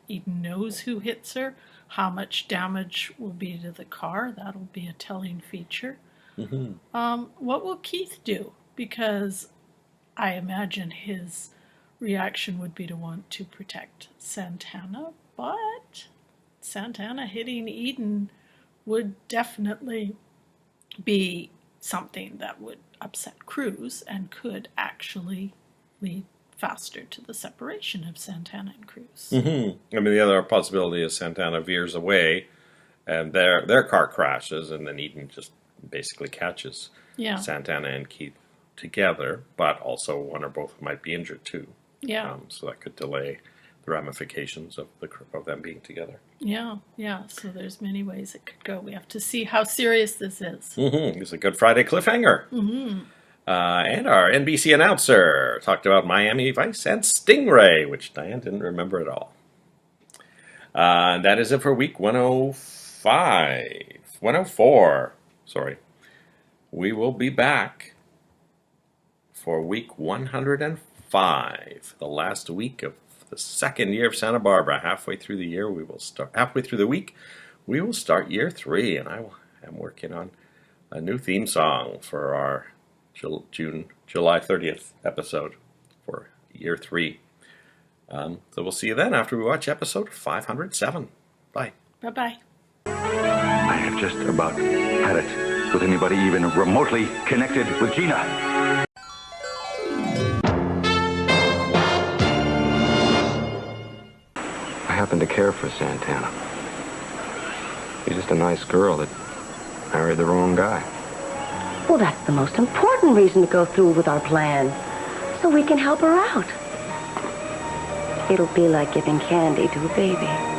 Eden knows who hits her, how much damage will be to the car. That'll be a telling feature. What will Keith do? Because I imagine his reaction would be to want to protect Santana, but Santana hitting Eden would definitely be something that would upset Cruz and could actually lead faster to the separation of Santana and Cruz. I mean, the other possibility is Santana veers away and their car crashes, and then Eden just basically catches Santana and Keith together, but also one or both might be injured too. So that could delay the ramifications of them being together. So there's many ways it could go. We have to see how serious this is. It's a Good Friday cliffhanger. And our NBC announcer talked about Miami Vice and Stingray, which Diane didn't remember at all. And that is it for week 104. Sorry. We will be back for week 105, the last week of the second year of Santa Barbara. Halfway through the week, we will start year 3, and I am working on a new theme song for our July 30th episode for year 3. So we'll see you then after we watch episode 507. Bye. Bye-bye. I have just about had it with anybody even remotely connected with Gina. I happen to care for Santana. She's just a nice girl that married the wrong guy. Well, that's the most important reason to go through with our plan. So we can help her out. It'll be like giving candy to a baby.